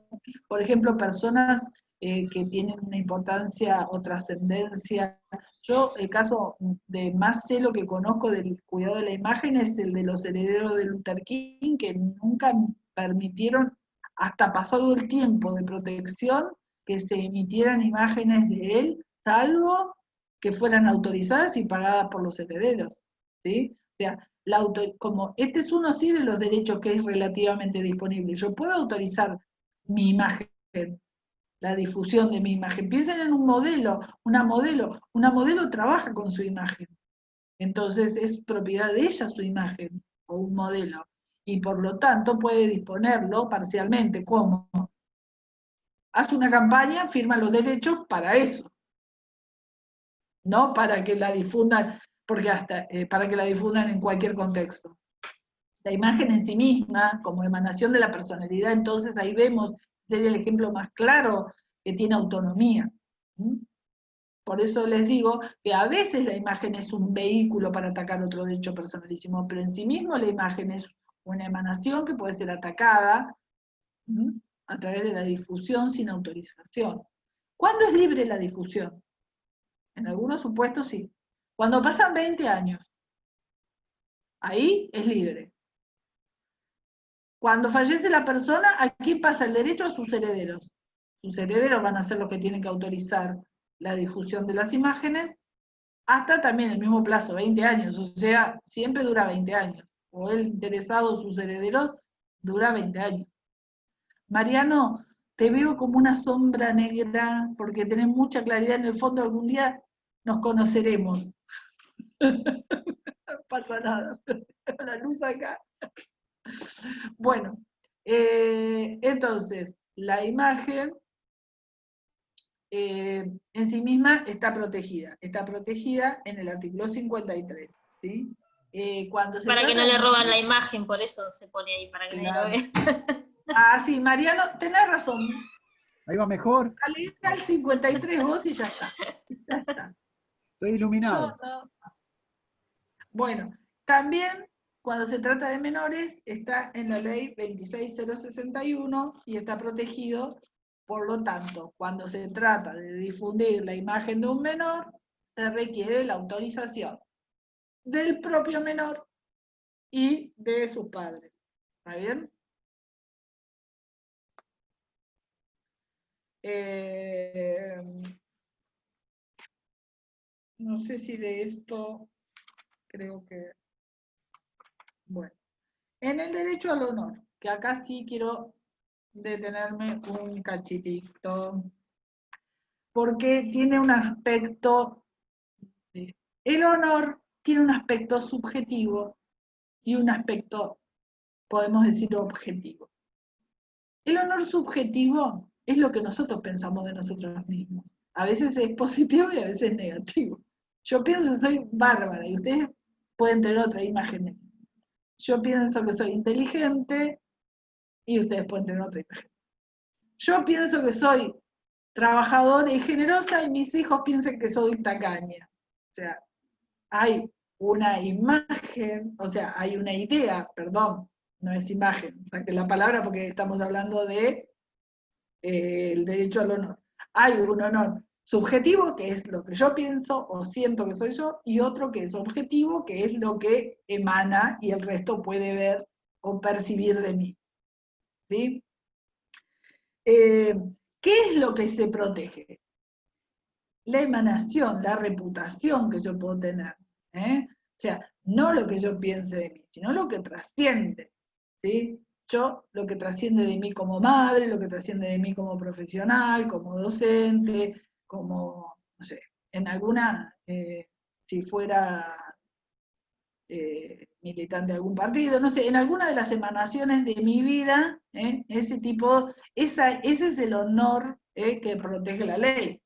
por ejemplo, personas que tienen una importancia o trascendencia. Yo, el caso de más celo que conozco del cuidado de la imagen es el de los herederos de Luther King, que nunca permitieron, hasta pasado el tiempo de protección, que se emitieran imágenes de él, salvo que fueran autorizadas y pagadas por los herederos, ¿sí? O sea, como este es uno sí de los derechos que es relativamente disponible. Yo puedo autorizar mi imagen, la difusión de mi imagen. Piensen en un modelo, una modelo trabaja con su imagen. Entonces es propiedad de ella su imagen, o un modelo. Y por lo tanto puede disponerlo parcialmente. ¿Cómo? hace una campaña, firma los derechos para eso. No para que la difundan, porque para que la difundan en cualquier contexto. La imagen en sí misma, como emanación de la personalidad, entonces ahí vemos, sería el ejemplo más claro, que tiene autonomía. Por eso les digo que a veces la imagen es un vehículo para atacar otro derecho personalísimo, pero en sí mismo la imagen es una emanación que puede ser atacada a través de la difusión sin autorización. ¿Cuándo es libre la difusión? En algunos supuestos sí. Cuando pasan 20 años, ahí es libre. Cuando fallece la persona, aquí pasa el derecho a sus herederos. Sus herederos van a ser los que tienen que autorizar la difusión de las imágenes, hasta también el mismo plazo, 20 años, o sea, siempre dura 20 años. O el interesado, sus herederos, dura 20 años. Mariano, te veo como una sombra negra, porque tenés mucha claridad en el fondo, algún día nos conoceremos. No pasa nada, la luz acá. Bueno, entonces, la imagen en sí misma está protegida en el artículo 53, ¿sí? Cuando se Para que no trata le de roban la menores, imagen, por eso se pone ahí, para que nadie claro. lo vea. Ah, sí, Mariano, tenés razón. Ahí va mejor. Salí al 53 vos y ya está. Ya está. Estoy iluminado. No. Bueno, también cuando se trata de menores está en la ley 26061 y está protegido. Por lo tanto, cuando se trata de difundir la imagen de un menor, se requiere la autorización del propio menor y de sus padres. ¿Está bien? No sé si de esto creo que... Bueno. En el derecho al honor, que acá sí quiero detenerme un cachitito, porque tiene un aspecto, el honor tiene un aspecto subjetivo y un aspecto, podemos decir, objetivo. El honor subjetivo es lo que nosotros pensamos de nosotros mismos. A veces es positivo y a veces es negativo. Yo pienso que soy bárbara y ustedes pueden tener otra imagen de mí. Yo pienso que soy inteligente y ustedes pueden tener otra imagen. Yo pienso que soy trabajadora y generosa y mis hijos piensan que soy tacaña. O sea, hay una imagen, o sea, hay una idea, perdón, no es imagen, saqué la palabra porque estamos hablando de el derecho al honor. Hay un honor subjetivo, que es lo que yo pienso o siento que soy yo, y otro que es objetivo, que es lo que emana y el resto puede ver o percibir de mí. ¿Sí? ¿Qué es lo que se protege? La emanación, la reputación que yo puedo tener. O sea, no lo que yo piense de mí, sino lo que trasciende. ¿Sí? Yo, lo que trasciende de mí como madre, lo que trasciende de mí como profesional, como docente, como, no sé, en alguna, si fuera militante de algún partido, no sé, en alguna de las emanaciones de mi vida, ese tipo, ese es el honor que protege la ley.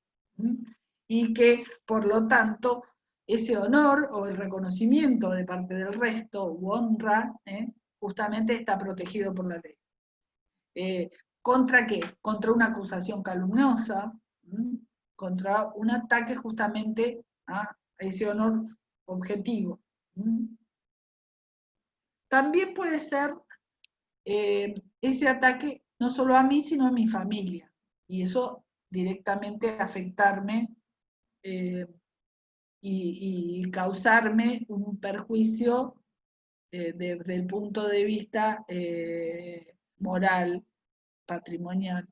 Y que, por lo tanto, ese honor o el reconocimiento de parte del resto, u honra, justamente está protegido por la ley. ¿Contra qué? Contra una acusación calumniosa, contra un ataque justamente a ese honor objetivo. También puede ser ese ataque no solo a mí, sino a mi familia, y eso directamente afectarme y causarme un perjuicio desde el punto de vista moral, patrimonial,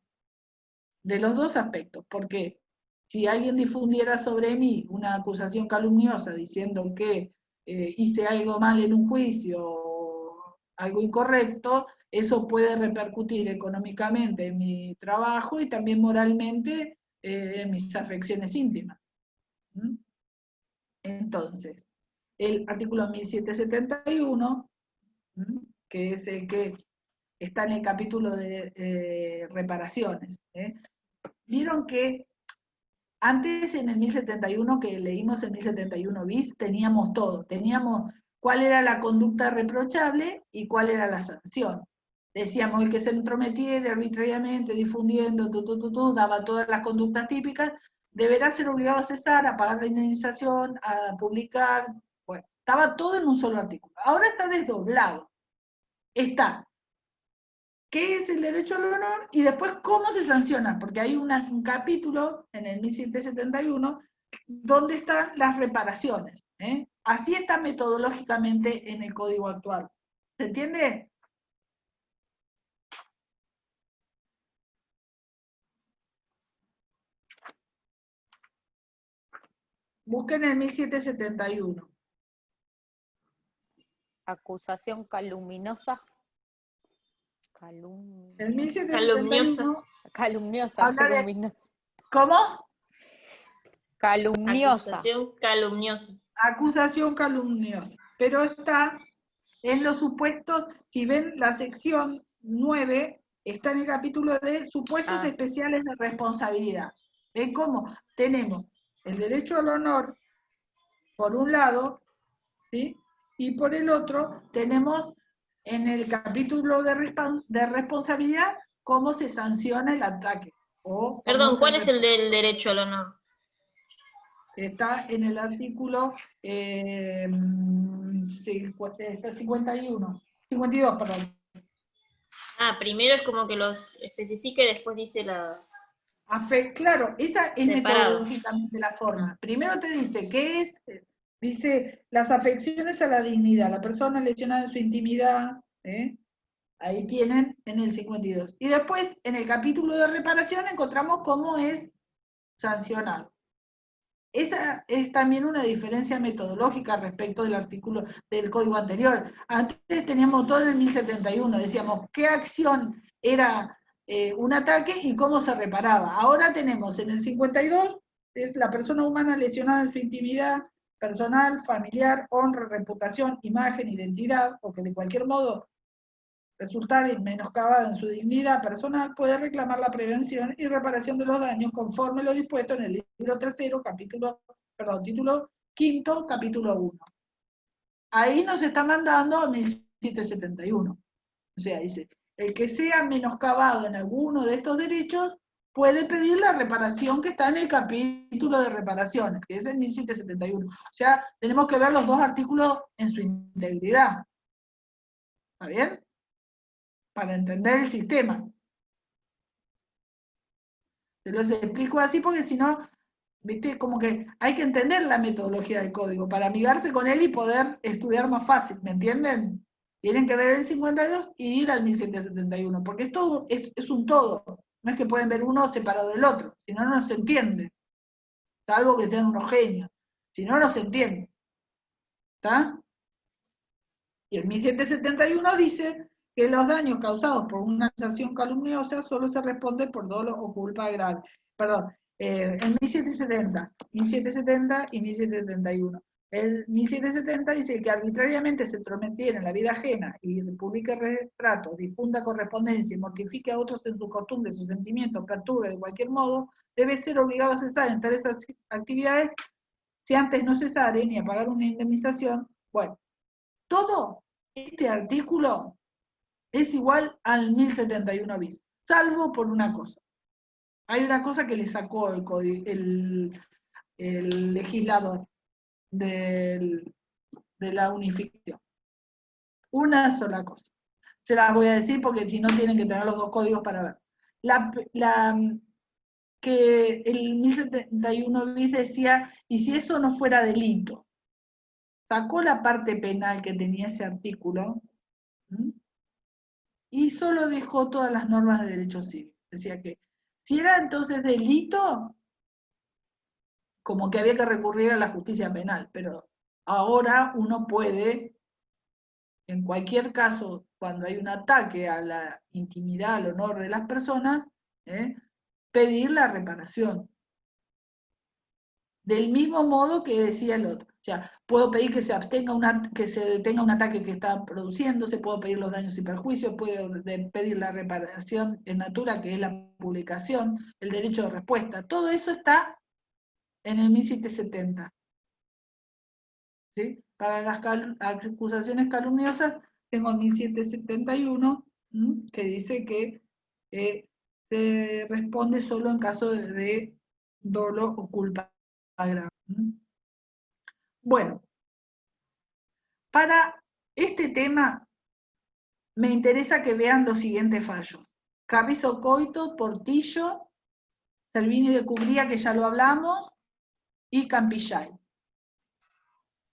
de los dos aspectos, porque si alguien difundiera sobre mí una acusación calumniosa diciendo que hice algo mal en un juicio o algo incorrecto, eso puede repercutir económicamente en mi trabajo y también moralmente en mis afecciones íntimas. Entonces, el artículo 1771, que es el que está en el capítulo de reparaciones, vieron que antes en el 1071, que leímos el 1071 bis, teníamos todo. Teníamos cuál era la conducta reprochable y cuál era la sanción. Decíamos, el que se entrometiera arbitrariamente, difundiendo, daba todas las conductas típicas, deberá ser obligado a cesar, a pagar la indemnización, a publicar. Bueno, estaba todo en un solo artículo. Ahora está desdoblado. Está qué es el derecho al honor y después cómo se sanciona, porque hay un capítulo en el 1771 donde están las reparaciones. Así está metodológicamente en el código actual. ¿Se entiende? Busquen el 1771. Acusación calumniosa. El 1771 Calumniosa, habla de- calumniosa. ¿Cómo? Calumniosa. Acusación calumniosa. Acusación calumniosa. Pero está en los supuestos, si ven la sección 9, está en el capítulo de supuestos especiales de responsabilidad. ¿Ven cómo? Tenemos el derecho al honor, por un lado, ¿sí? Y por el otro, tenemos en el capítulo de responsabilidad cómo se sanciona el ataque. O Perdón, cómo ¿cuál se es el del derecho al honor? Está en el artículo 52, perdón. Ah, primero es como que los especifica y después dice las... Claro, esa es Separado. metodológicamente la forma. Primero te dice qué es, dice las afecciones a la dignidad, la persona lesionada en su intimidad, ahí tienen en el 52. Y después, en el capítulo de reparación, encontramos cómo es sancionado. Esa es también una diferencia metodológica respecto del artículo del código anterior. Antes teníamos todo en el 1071, decíamos qué acción era un ataque y cómo se reparaba. Ahora tenemos en el 52, es la persona humana lesionada en su intimidad personal, familiar, honra, reputación, imagen, identidad, o que de cualquier modo resultar menoscabada en su dignidad personal, puede reclamar la prevención y reparación de los daños conforme lo dispuesto en el libro 3, título 5, capítulo 1. Ahí nos está mandando a 1771. O sea, dice, el que sea menoscabado en alguno de estos derechos puede pedir la reparación que está en el capítulo de reparaciones, que es el 1771. O sea, tenemos que ver los dos artículos en su integridad. ¿Está bien? Para entender el sistema. Se los explico así porque si no, viste, como que hay que entender la metodología del código para amigarse con él y poder estudiar más fácil, ¿me entienden? Tienen que ver el 52 y ir al 1771, porque esto es un todo. No es que pueden ver uno separado del otro, si no, no se entiende. Salvo que sean unos genios. Si no, no se entiende. ¿Está? Y el 1771 dice que los daños causados por una acusación calumniosa solo se responde por dolo o culpa grave. Perdón, en 1770 y 1771. El 1770 dice que arbitrariamente se entrometiera en la vida ajena y publique retratos, difunda correspondencia y mortifique a otros en sus costumbres, sus sentimientos, perturbe de cualquier modo, debe ser obligado a cesar en tales actividades si antes no cesare ni a pagar una indemnización. Bueno, todo este artículo es igual al 1071 bis, salvo por una cosa. Hay una cosa que le sacó el legislador de la unificación. Una sola cosa. Se las voy a decir porque si no tienen que tener los dos códigos para ver. Que el 1071 bis decía, y si eso no fuera delito, sacó la parte penal que tenía ese artículo, y solo dejó todas las normas de derecho civil. Decía que si era entonces delito, como que había que recurrir a la justicia penal, pero ahora uno puede, en cualquier caso, cuando hay un ataque a la intimidad, al honor de las personas, pedir la reparación. Del mismo modo que decía el otro. O sea, puedo pedir que se abstenga que se detenga un ataque que está produciéndose, puedo pedir los daños y perjuicios, puedo pedir la reparación en natura, que es la publicación, el derecho de respuesta. Todo eso está en el 1770. ¿Sí? Para las acusaciones calumniosas tengo el 1771, que dice que se responde solo en caso de dolo o culpa grave. Bueno, para este tema me interesa que vean los siguientes fallos. Carrizo Coito, Portillo, Salvini de Cubría, que ya lo hablamos, y Campillay.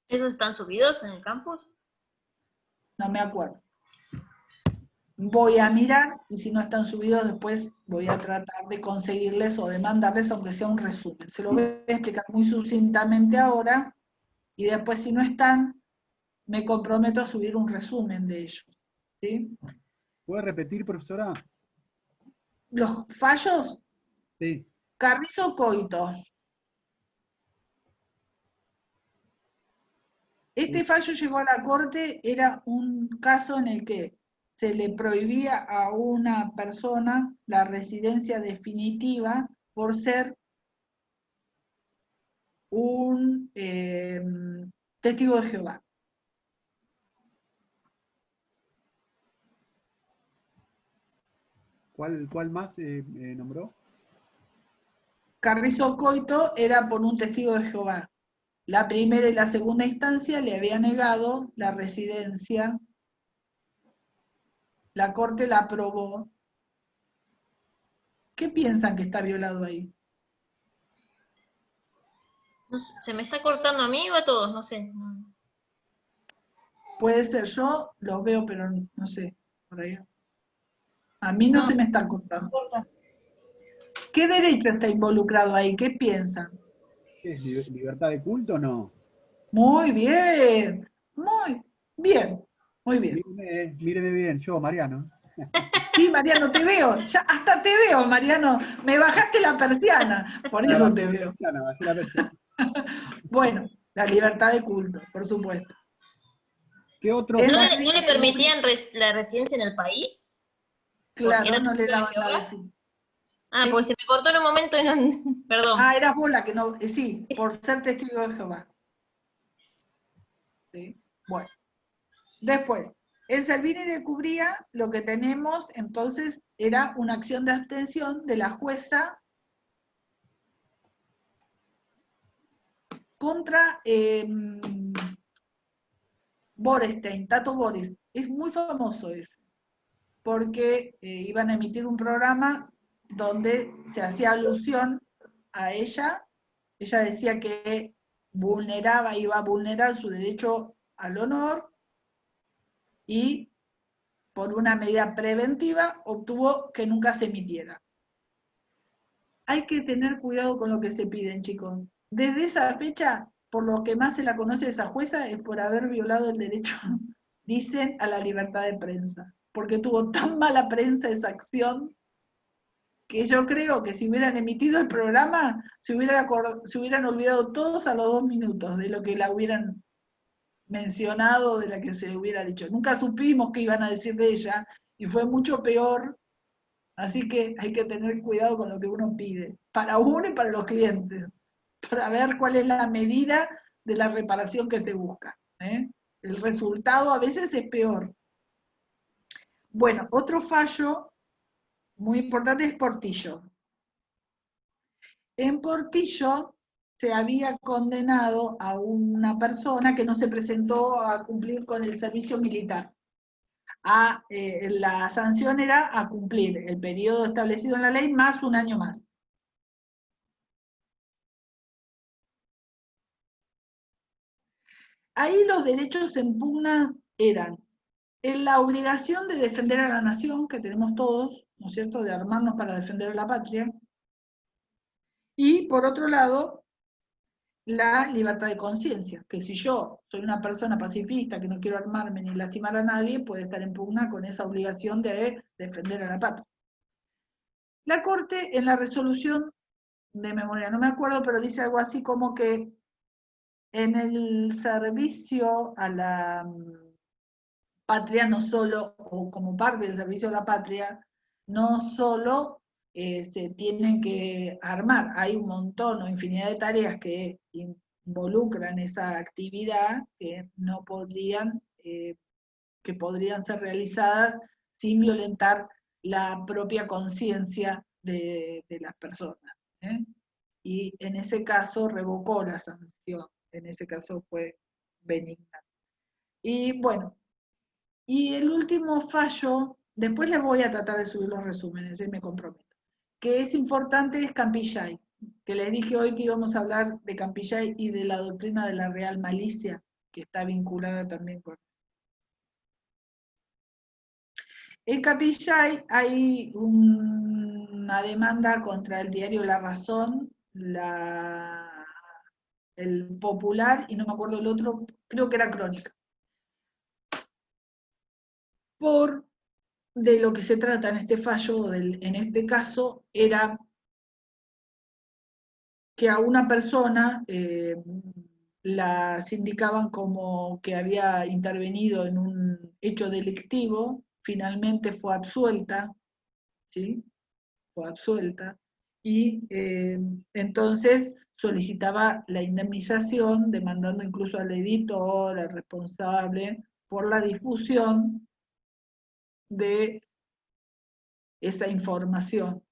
¿Esos están subidos en el campus? No me acuerdo. Voy a mirar y si no están subidos después voy a tratar de conseguirles o de mandarles aunque sea un resumen. Se lo voy a explicar muy sucintamente ahora y después si no están me comprometo a subir un resumen de ellos. ¿Sí? ¿Puede repetir, profesora? Los fallos, Sí. Carrizo Coito. Este fallo llegó a la corte, era un caso en el que se le prohibía a una persona la residencia definitiva por ser un testigo de Jehová. ¿Cuál más nombró? Carrizo Coito era por un testigo de Jehová. La primera y la segunda instancia le había negado la residencia. La corte la aprobó. ¿Qué piensan que está violado ahí? No sé, ¿se me está cortando a mí o a todos? No sé. Puede ser, yo los veo, pero no sé, por ahí. A mí no No. se me está cortando. ¿Qué derecho está involucrado ahí? ¿Qué piensan? ¿Qué es libertad de culto o no? Muy bien, muy bien, muy bien. Míreme bien, yo, Mariano. Sí, Mariano, te veo, ya hasta te veo, Mariano. Me bajaste la persiana, por eso te veo. Bajé la persiana. Bueno, la libertad de culto, por supuesto. ¿Qué otro Es ¿No fallo? le permitían la residencia en el país? Claro, era no le testigo de daban la Jehová? definición. Ah, Sí. pues se me cortó en un momento y no. Perdón. Ah, eras vos la que no. Sí, por ser testigo de Jehová. ¿Sí? Bueno. Después, en Salvini de Cubría, lo que tenemos entonces era una acción de abstención de la jueza contra Borestein, Tato Boris. Es muy famoso ese, porque iban a emitir un programa donde se hacía alusión a ella. Ella decía que iba a vulnerar su derecho al honor y por una medida preventiva obtuvo que nunca se emitiera. Hay que tener cuidado con lo que se piden, chicos. Desde esa fecha, por lo que más se la conoce a esa jueza es por haber violado el derecho, dicen, a la libertad de prensa. Porque tuvo tan mala prensa esa acción que yo creo que si hubieran emitido el programa, se hubieran olvidado todos a los 2 minutos de lo que la hubieran mencionado, de la que se hubiera dicho. Nunca supimos qué iban a decir de ella y fue mucho peor, así que hay que tener cuidado con lo que uno pide, para uno y para los clientes, para ver cuál es la medida de la reparación que se busca. El resultado a veces es peor. Bueno, otro fallo muy importante es Portillo. En Portillo se había condenado a una persona que no se presentó a cumplir con el servicio militar. La sanción era a cumplir el periodo establecido en la ley más 1 año más. Ahí los derechos en pugna eran en la obligación de defender a la nación, que tenemos todos, ¿no es cierto?, de armarnos para defender a la patria, y por otro lado, la libertad de conciencia, que si yo soy una persona pacifista que no quiero armarme ni lastimar a nadie, puede estar en pugna con esa obligación de defender a la patria. La Corte, en la resolución de memoria, no me acuerdo, pero dice algo así como que En el servicio a la patria, no solo, o como parte del servicio a la patria, no solo se tienen que armar, hay un montón o infinidad de tareas que involucran esa actividad que no podrían, que podrían ser realizadas sin violentar la propia conciencia de las personas. Y en ese caso revocó la sanción, en ese caso fue benigna. Y bueno, y el último fallo, después les voy a tratar de subir los resúmenes, me comprometo, que es importante es Campillay, que les dije hoy que íbamos a hablar de Campillay y de la doctrina de la real malicia, que está vinculada también con... En Campillay hay una demanda contra el diario La Razón, el Popular, y no me acuerdo el otro, creo que era Crónica. De lo que se trata en este fallo, en este caso, era que a una persona la sindicaban como que había intervenido en un hecho delictivo, finalmente fue absuelta, ¿sí? Fue absuelta, y entonces solicitaba la indemnización, demandando incluso al editor, al responsable, por la difusión de esa información.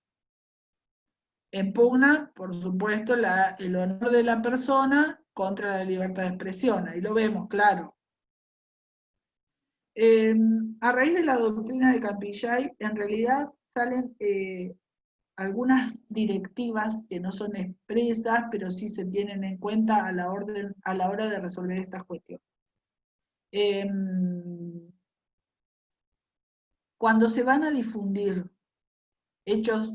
En pugna, por supuesto, el honor de la persona contra la libertad de expresión, ahí lo vemos, claro. A raíz de la doctrina de Campillay, en realidad salen algunas directivas que no son expresas, pero sí se tienen en cuenta a la hora de resolver estas cuestiones. Cuando se van a difundir hechos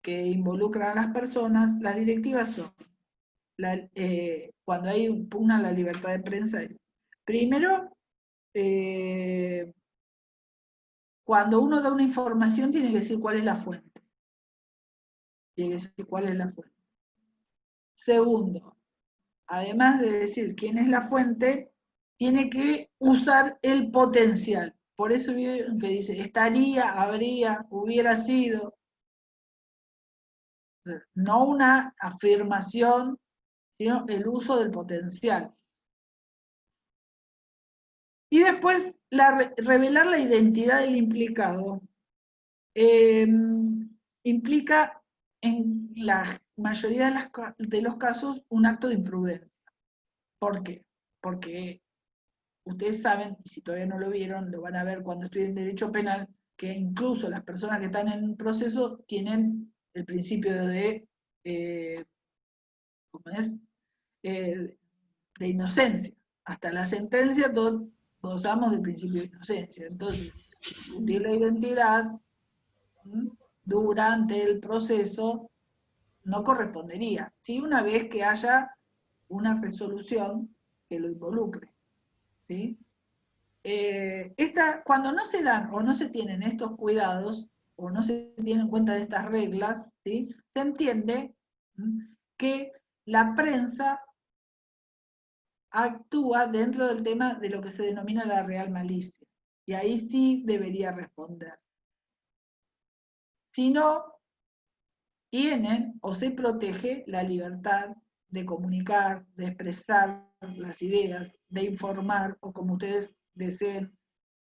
que involucran a las personas, las directivas son, cuando hay pugna a la libertad de prensa, es, primero, cuando uno da una información tiene que decir cuál es la fuente. Tiene que decir cuál es la fuente. Segundo, además de decir quién es la fuente, tiene que usar el potencial. Por eso vieron que dice, estaría, habría, hubiera sido. No una afirmación, sino el uso del potencial. Y después, revelar la identidad del implicado implica en la mayoría de los casos un acto de imprudencia. ¿Por qué? Porque ustedes saben, y si todavía no lo vieron, lo van a ver cuando estudien Derecho Penal, que incluso las personas que están en un proceso tienen el principio de inocencia. Hasta la sentencia todos gozamos del principio de inocencia. Entonces, difundir la identidad durante el proceso no correspondería, sí, una vez que haya una resolución que lo involucre, ¿sí? Cuando no se dan o no se tienen estos cuidados o no se tienen en cuenta de estas reglas, ¿sí? Se entiende que la prensa actúa dentro del tema de lo que se denomina la real malicia, y ahí sí debería responder. Si no, tienen o se protege la libertad de comunicar, de expresar las ideas, de informar, o como ustedes deseen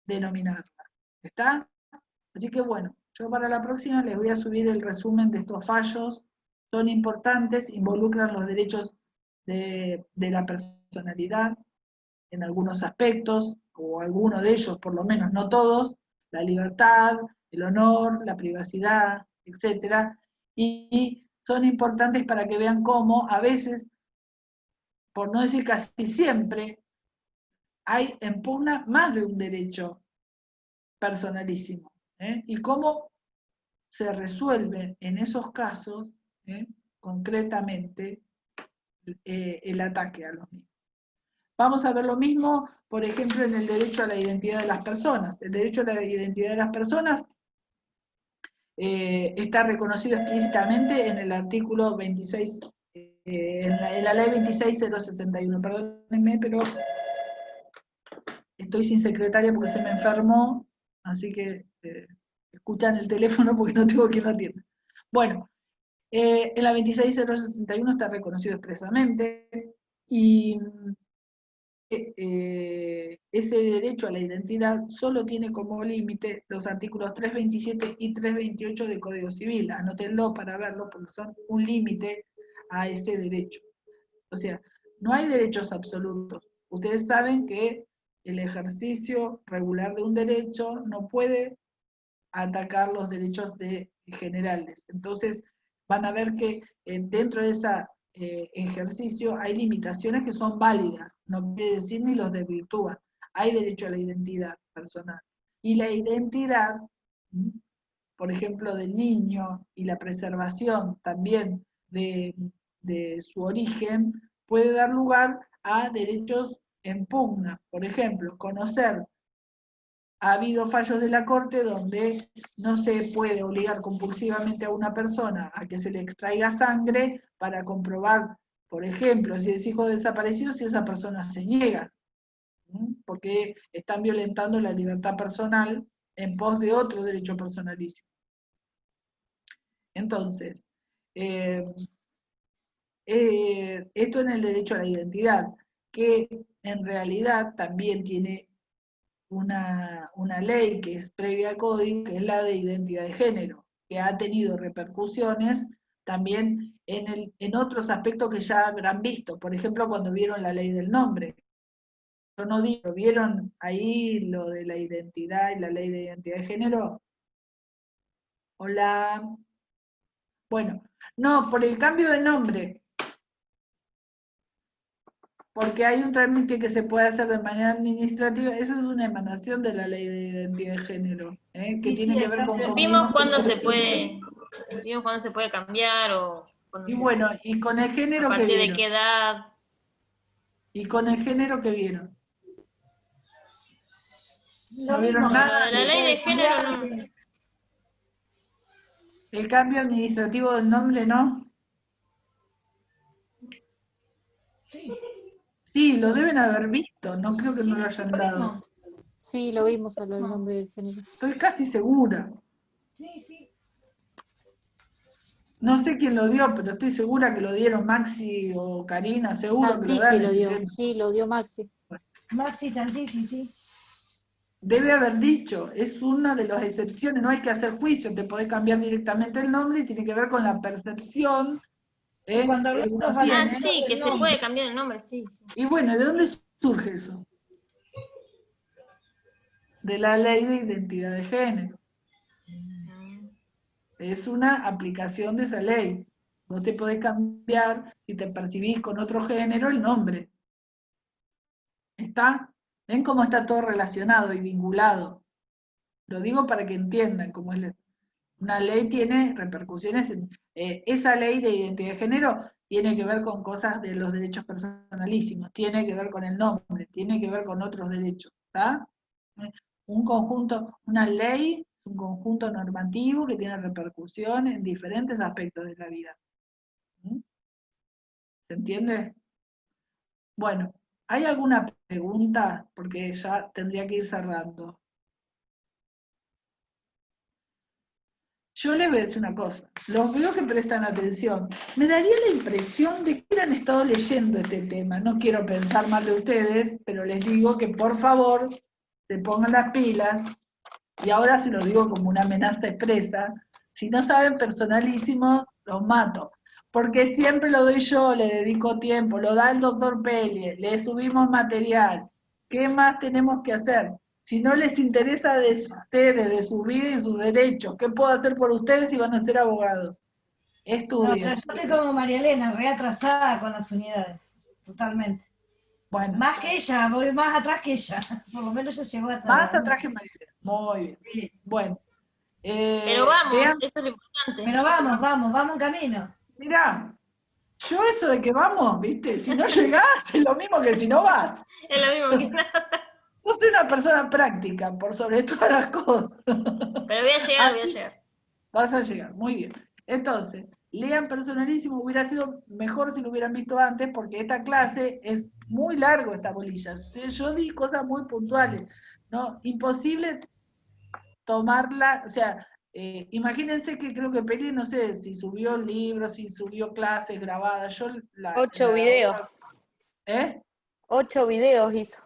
denominarla. ¿Está? Así que bueno, yo para la próxima les voy a subir el resumen de estos fallos. Son importantes, involucran los derechos de la personalidad en algunos aspectos, o algunos de ellos por lo menos, no todos, la libertad, el honor, la privacidad, etc. Y son importantes para que vean cómo a veces, por no decir casi siempre, hay en pugna más de un derecho personalísimo, y cómo se resuelve en esos casos, concretamente, el ataque a los mismos. Vamos a ver lo mismo, por ejemplo, en el derecho a la identidad de las personas. El derecho a la identidad de las personas está reconocido explícitamente en el artículo 26 en la ley 26061, perdónenme, pero estoy sin secretaria porque se me enfermó, así que escuchan el teléfono porque no tengo quien lo atienda. Bueno, en la 26061 está reconocido expresamente, y ese derecho a la identidad solo tiene como límite los artículos 327 y 328 del Código Civil. Anótenlo para verlo, porque son un límite a ese derecho. O sea, no hay derechos absolutos. Ustedes saben que el ejercicio regular de un derecho no puede atacar los derechos generales. Entonces, van a ver que dentro de ese ejercicio hay limitaciones que son válidas, no quiere decir ni los desvirtúan. Hay derecho a la identidad personal. Y la identidad, por ejemplo, del niño y la preservación también de su origen, puede dar lugar a derechos en pugna. Por ejemplo, conocer. Ha habido fallos de la Corte donde no se puede obligar compulsivamente a una persona a que se le extraiga sangre para comprobar, por ejemplo, si es hijo desaparecido, si esa persona se niega, porque están violentando la libertad personal en pos de otro derecho personalísimo. Entonces, esto en el derecho a la identidad, que en realidad también tiene una ley que es previa al código, que es la de identidad de género, que ha tenido repercusiones también en otros aspectos que ya habrán visto. Por ejemplo, cuando vieron la ley del nombre. Yo no digo, ¿vieron ahí lo de la identidad y la ley de identidad de género? Hola. Bueno, no, por el cambio de nombre. Porque hay un trámite que se puede hacer de manera administrativa, eso es una emanación de la ley de identidad de género, que Sí, tiene sí, que ver con cómo Vimos se cuándo se percibe. puede cambiar o cuándo Y bueno, y con el a género que partir de vieron. qué edad. Y con el género que vieron. Lo ¿No vieron mismo, nada? Lo de la ley de género no. El cambio administrativo del nombre, ¿no? Sí, lo deben haber visto, no creo que no lo hayan lo dado. mismo. Sí, lo vimos a lo del nombre del género. Estoy casi segura. Sí, sí. No sé quién lo dio, pero estoy segura que lo dieron Maxi o Karina, seguro que lo Sí, dan sí en lo ese dio. tema. Sí, lo dio Maxi. Maxi Sansi, sí. Debe haber dicho, es una de las excepciones, no hay que hacer juicio, te podés cambiar directamente el nombre y tiene que ver con la percepción Cuando que hablamos uno a tiene. Ah, sí, que se puede cambiar el nombre, sí. Y bueno, ¿de dónde surge eso? De la ley de identidad de género. Es una aplicación de esa ley. Vos te podés cambiar, si te percibís con otro género, el nombre. ¿Está? ¿Ven cómo está todo relacionado y vinculado? Lo digo para que entiendan cómo es una ley tiene repercusiones. Esa ley de identidad de género tiene que ver con cosas de los derechos personalísimos, tiene que ver con el nombre, tiene que ver con otros derechos. ¿Está? Un conjunto, una ley es un conjunto normativo que tiene repercusión en diferentes aspectos de la vida. ¿Se entiende? Bueno, ¿hay alguna pregunta? Porque ya tendría que ir cerrando. Yo les voy a decir una cosa, los veo que prestan atención. Me daría la impresión de que han estado leyendo este tema. No quiero pensar mal de ustedes, pero les digo que por favor se pongan las pilas, y ahora se lo digo como una amenaza expresa. Si no saben personalísimos, los mato. Porque siempre lo doy yo, le dedico tiempo, lo da el doctor Pelle, le subimos material. ¿Qué más tenemos que hacer? Si no les interesa de ustedes, de su vida y sus derechos, ¿qué puedo hacer por ustedes si van a ser abogados? No, Estudien. yo estoy como María Elena, re atrasada con las unidades. Totalmente. Bueno, Más que ella, voy más atrás que ella. Por lo menos ella llegó hasta. más atrás que María. Muy bien. Bueno. Pero vamos, Vean, eso es lo importante. Pero vamos en camino. mirá, yo eso de que vamos, viste, si no llegás es lo mismo que si no vas. Es lo mismo que nada. Yo soy una persona práctica, por sobre todas las cosas. Pero voy a llegar. Vas a llegar, muy bien. Entonces, lean Personalísimo, hubiera sido mejor si lo hubieran visto antes, porque esta clase es muy largo, esta bolilla. Yo di cosas muy puntuales, ¿no? Imposible tomarla, o sea, imagínense que creo que Peli, no sé, si subió libros, si subió clases grabadas, yo 8 videos. ¿Eh? 8 videos hizo.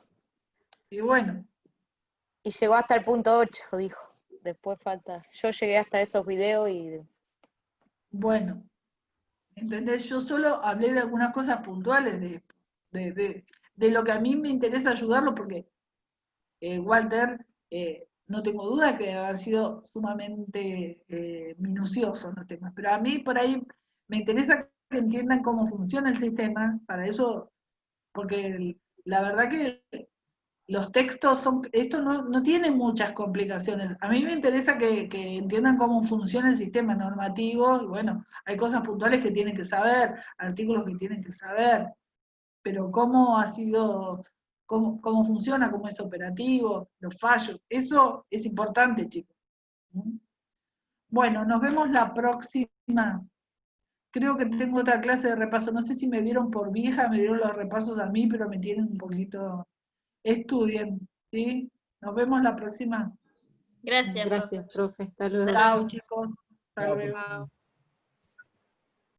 Y bueno, Y llegó hasta el punto 8, dijo. Después falta. Yo llegué hasta esos videos y. bueno, ¿entendés? Yo solo hablé de algunas cosas puntuales de esto, de lo que a mí me interesa ayudarlo, porque Walter, no tengo duda que debe haber sido sumamente minucioso en los temas, pero a mí por ahí me interesa que entiendan cómo funciona el sistema, para eso, porque la verdad que los textos esto no tiene muchas complicaciones. A mí me interesa que entiendan cómo funciona el sistema normativo, y bueno, hay cosas puntuales que tienen que saber, artículos que tienen que saber, pero cómo ha sido, cómo funciona, cómo es operativo, los fallos, eso es importante, chicos. Bueno, nos vemos la próxima. Creo que tengo otra clase de repaso. No sé si me vieron por vieja, me dieron los repasos a mí, pero me tienen un poquito. Estudien, ¿sí? Nos vemos la próxima. Gracias, profe. Gracias, profe. Hasta luego. Chao, chicos. Hasta Chao, luego. profe.